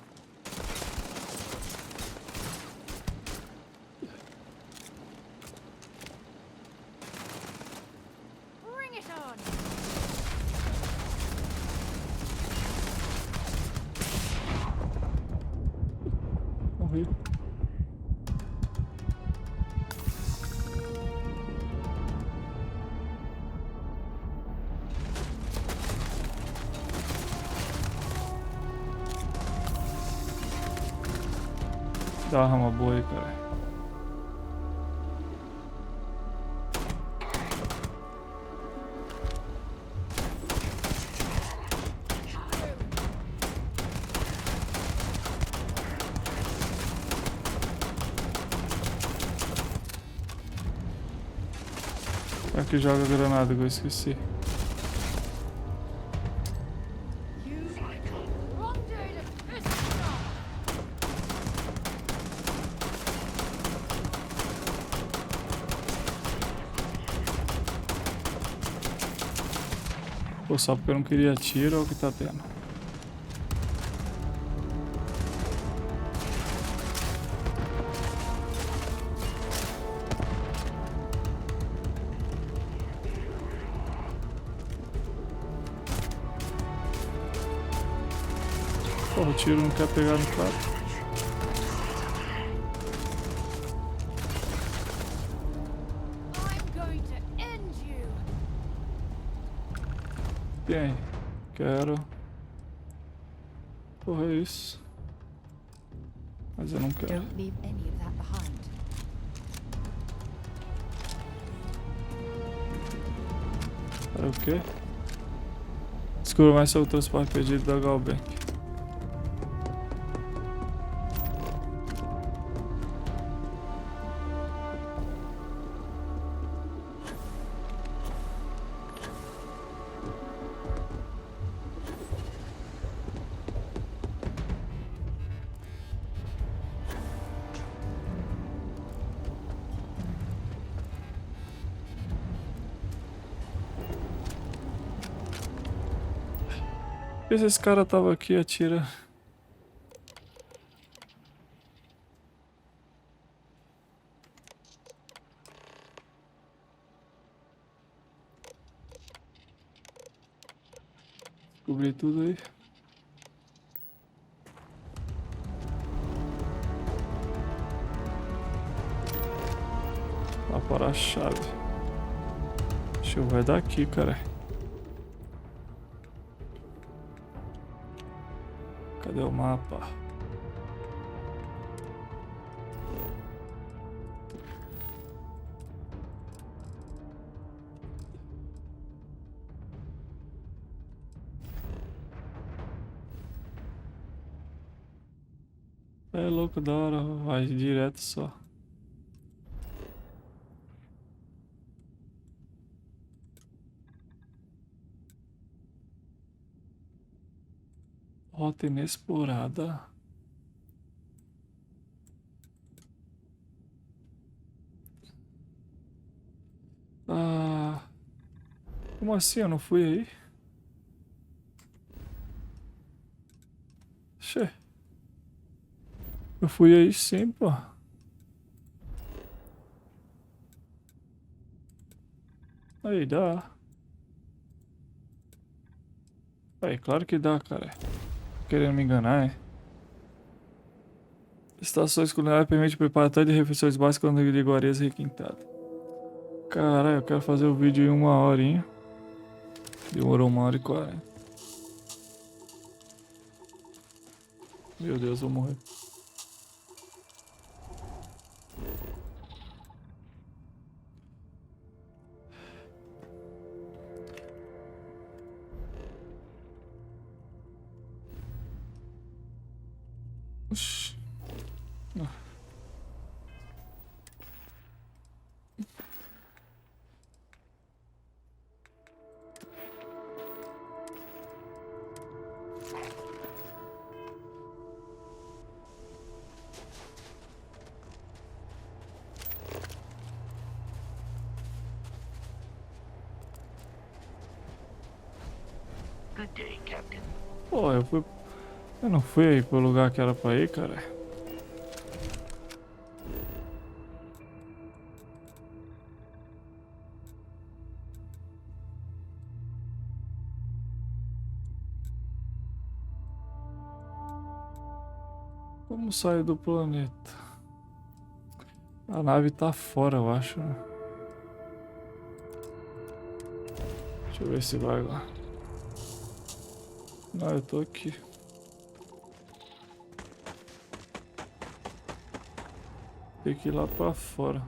Morri. Dá uma arma boa aí, cara. Aqui joga granada, que eu esqueci. Ou só porque eu não queria tiro ou o que tá tendo? Pô, o tiro não quer pegar no cara. Quem? Quero. Porra, é isso. Mas eu não quero. Don't leave any of that behind. Para o quê? Descubra mais sobre o transporte pedido da Banco. Esse cara tava aqui, atira. Descobri tudo aí. Lá para a chave. Deixa eu ver daqui, cara. Cadê o mapa? É louco, da hora, vai direto só. Rota inexplorada. Ah, como assim? Eu não fui aí? Xê. Eu fui aí sim, pô. Aí dá. Aí, claro que dá, cara. Querendo me enganar, é? Estações culinárias permitem preparatório de refeições básicas de iguarias requintadas. Caralho, eu quero fazer o vídeo em 1h. Demorou 1h40. Meu Deus, vou morrer. Oxi. Good day, Captain. Pô, eu não fui aí pro lugar que era pra ir, cara. Como sair do planeta? A nave tá fora, eu acho. Né? Deixa eu ver se vai lá. Não, eu tô aqui. Tem que ir lá pra fora.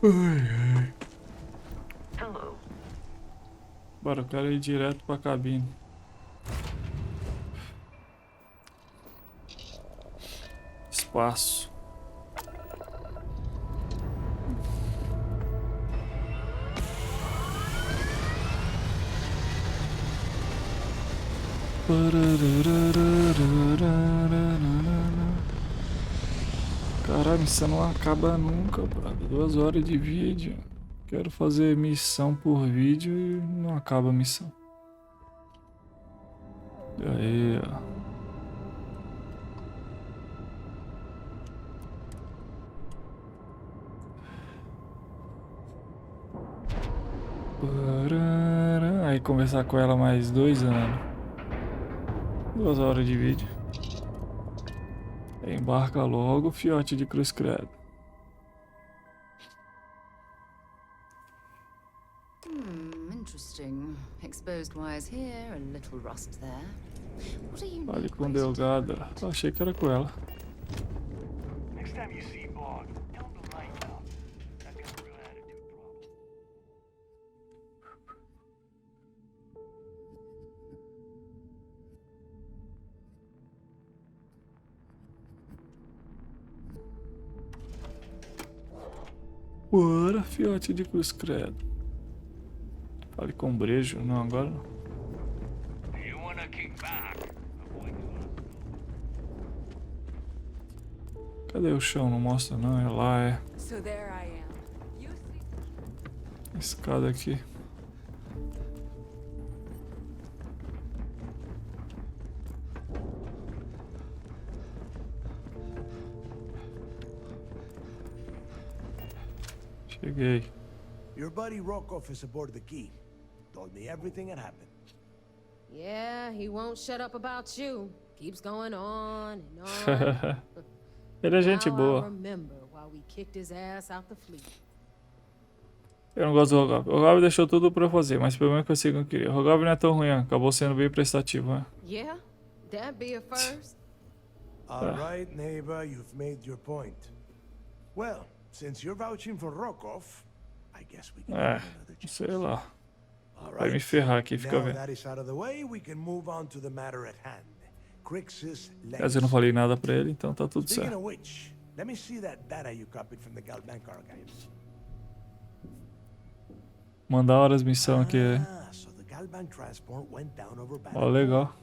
Ai. Hello. Bora, eu quero ir direto pra cabine. espaço. Caralho, a missão não acaba nunca, brother. 2 horas de vídeo. Quero fazer missão por vídeo e não acaba a missão. E aí, ó. Aí conversar com ela mais 2 anos. 2 horas de vídeo. Embarca logo, fiote de cruz credo. Interesting. Exposed wires here, a little rust there. What are you Fale com Delgada. Achei que era com ela. Next time you see Bog, tell him to lighten up. That's got a real attitude problem. Bora, fiote de cruz credo. Fale com brejo. Não, agora não. Cadê o chão? Não mostra não, é lá, é. Escada aqui. Cheguei. Your buddy Rokoff is aboard the key. Told me everything that happened. Yeah, he won't shut up about you. Keeps going on and on. Ele é gente boa. Eu não gosto do Rogob. O Rogob deixou tudo pra eu fazer, mas pelo menos que eu sei que eu queria. O Rogob não é tão ruim, acabou sendo bem prestativo, né? Yeah, that'd be a first. All right, neighbor, you've made your point. Well, since you're vouching for Rokoff, I guess we can sei lá. Vai me ferrar aqui, fica vendo. Mas eu não falei nada pra ele, então tá tudo certo. Mandar horas missão aqui. Ó, legal.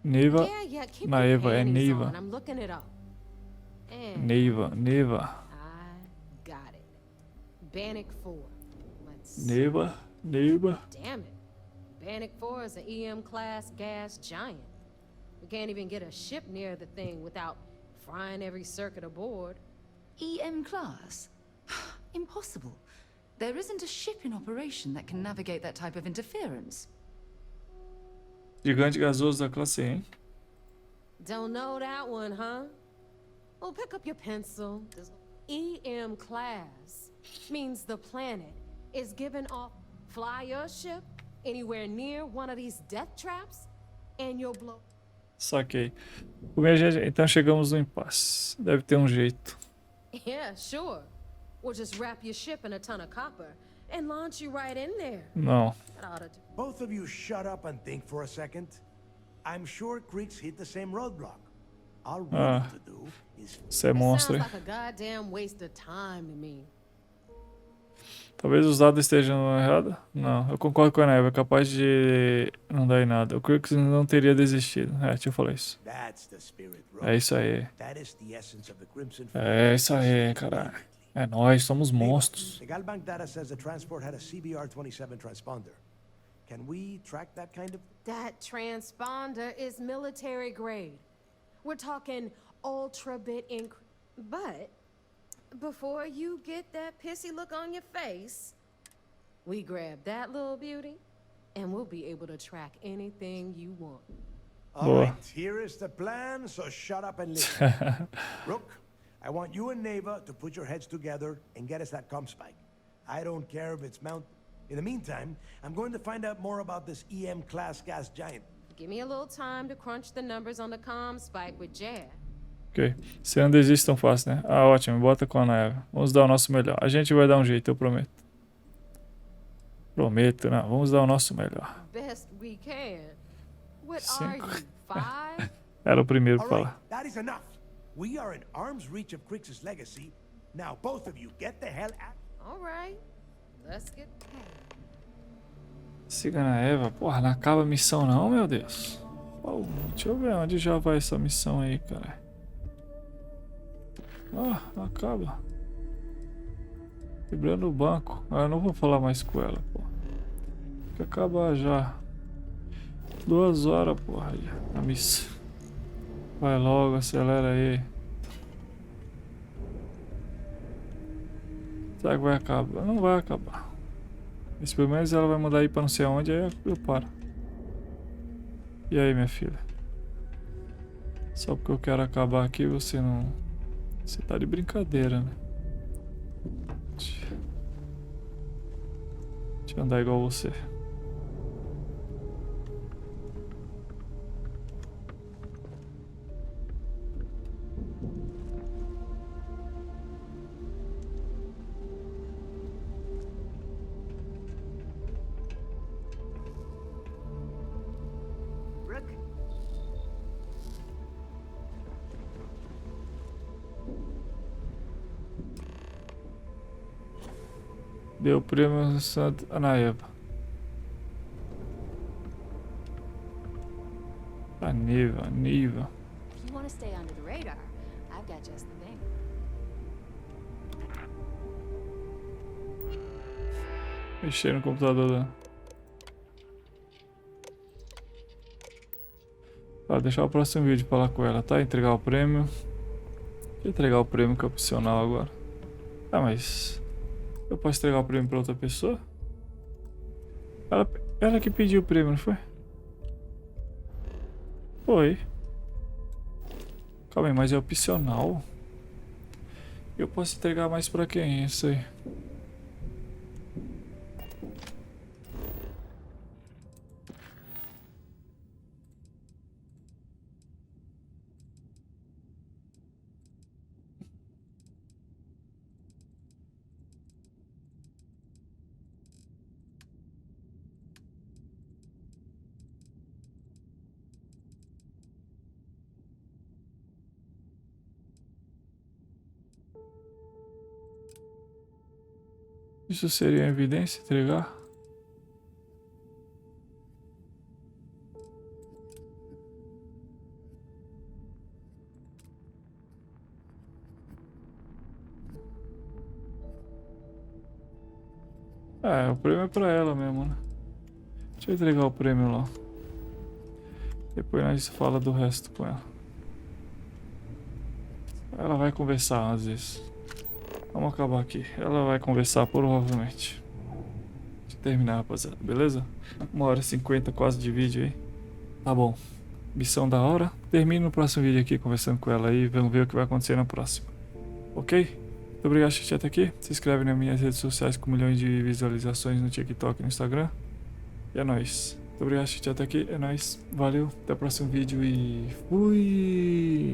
Neiva? Naiva, é Neiva. Neiva. Neiva. Damn it. Bannock 4 is an EM-class gas giant. We can't even get a ship near the thing without frying every circuit aboard. EM class? Impossible. There isn't a ship in operation that can navigate that type of interference. Gigante gasoso da classe E, hein? Don't know that one, huh? Well, pick up your pencil. EM class means the planet is given off. Fly your ship anywhere near one of these death traps and you'll blow. Saquei. Então chegamos no impasse. Deve ter um jeito. Yeah, sure. We'll just wrap your ship in a ton of copper and launch you right in there. Não. Both of you shut up and think for a second. I'm sure creeks hit the same roadblock. All we need to do is... Isso é monstro, hein? Sounds like a goddamn waste of time to me. Talvez os dados estejam errados. Não, eu concordo com a Neve. É capaz de não dar em nada. O Crix não teria desistido. Deixa eu falar isso. É isso aí. É isso aí, caralho. É nós, somos monstros. The Galbank data says the transport had a CBR-27 transponder. Can we track that kind of... That transponder is military grade. We're talking ultra-bit But before you get that pissy look on your face, we grab that little beauty and we'll be able to track anything you want. All right, here is the plan, so shut up and listen. Rook, I want you and Neva to put your heads together and get us that comm spike. I don't care if it's mount. In the meantime, I'm going to find out more about this EM-class gas giant. Give me a little time to crunch the numbers on the comm spike with Jad. Ok. Você não desiste tão fácil, né? Ah, ótimo. Bota com a Neve. Vamos dar o nosso melhor. A gente vai dar um jeito, eu prometo. Prometo, não. Vamos dar o nosso melhor. Best we can. What are you, 5? Era o primeiro pra All right, falar. that is enough. We are in arm's reach of Crix's legacy. Now, both of you, get the hell out. All right, let's get Siga na Eva. Porra, não acaba a missão não, meu Deus. Oh, deixa eu ver onde já vai essa missão aí, cara. Ah, não acaba. Quebrando o banco. Ah, eu não vou falar mais com ela, pô. Tem que acabar já. 2 horas, porra, já. A missão. Vai logo, acelera aí. Será que vai acabar? Não vai acabar. Mas pelo menos ela vai mandar aí pra não sei aonde, aí eu paro. E aí, minha filha? Só porque eu quero acabar aqui, você não... Você tá de brincadeira, né? Deixa eu andar igual você. Deu o prêmio Santa Anaeva. A nível. If you want to stay under the radar, I've got just the thing. Mexer no computador da... Tá, deixar o próximo vídeo falar com ela, tá? Entregar o prêmio. Entregar o prêmio que é opcional agora. Ah, mas... Eu posso entregar o prêmio pra outra pessoa? Ela que pediu o prêmio, não foi? Foi. Calma aí, mas é opcional. Eu posso entregar mais pra quem? Isso aí. Isso seria evidência, entregar? É, o prêmio é pra ela mesmo, né? Deixa eu entregar o prêmio lá. Depois nós fala do resto com ela. Ela vai conversar às vezes. Vamos acabar aqui. Ela vai conversar provavelmente. Deixa eu terminar, rapaziada. Beleza? 1h50 quase de vídeo aí. Tá bom. Missão da hora. Termino no próximo vídeo aqui conversando com ela aí. Vamos ver o que vai acontecer na próxima. Ok? Muito obrigado por assistir até aqui. Se inscreve nas minhas redes sociais com milhões de visualizações no TikTok e no Instagram. E é nóis. Muito obrigado por assistir até aqui. É nóis. Valeu. Até o próximo vídeo e fui!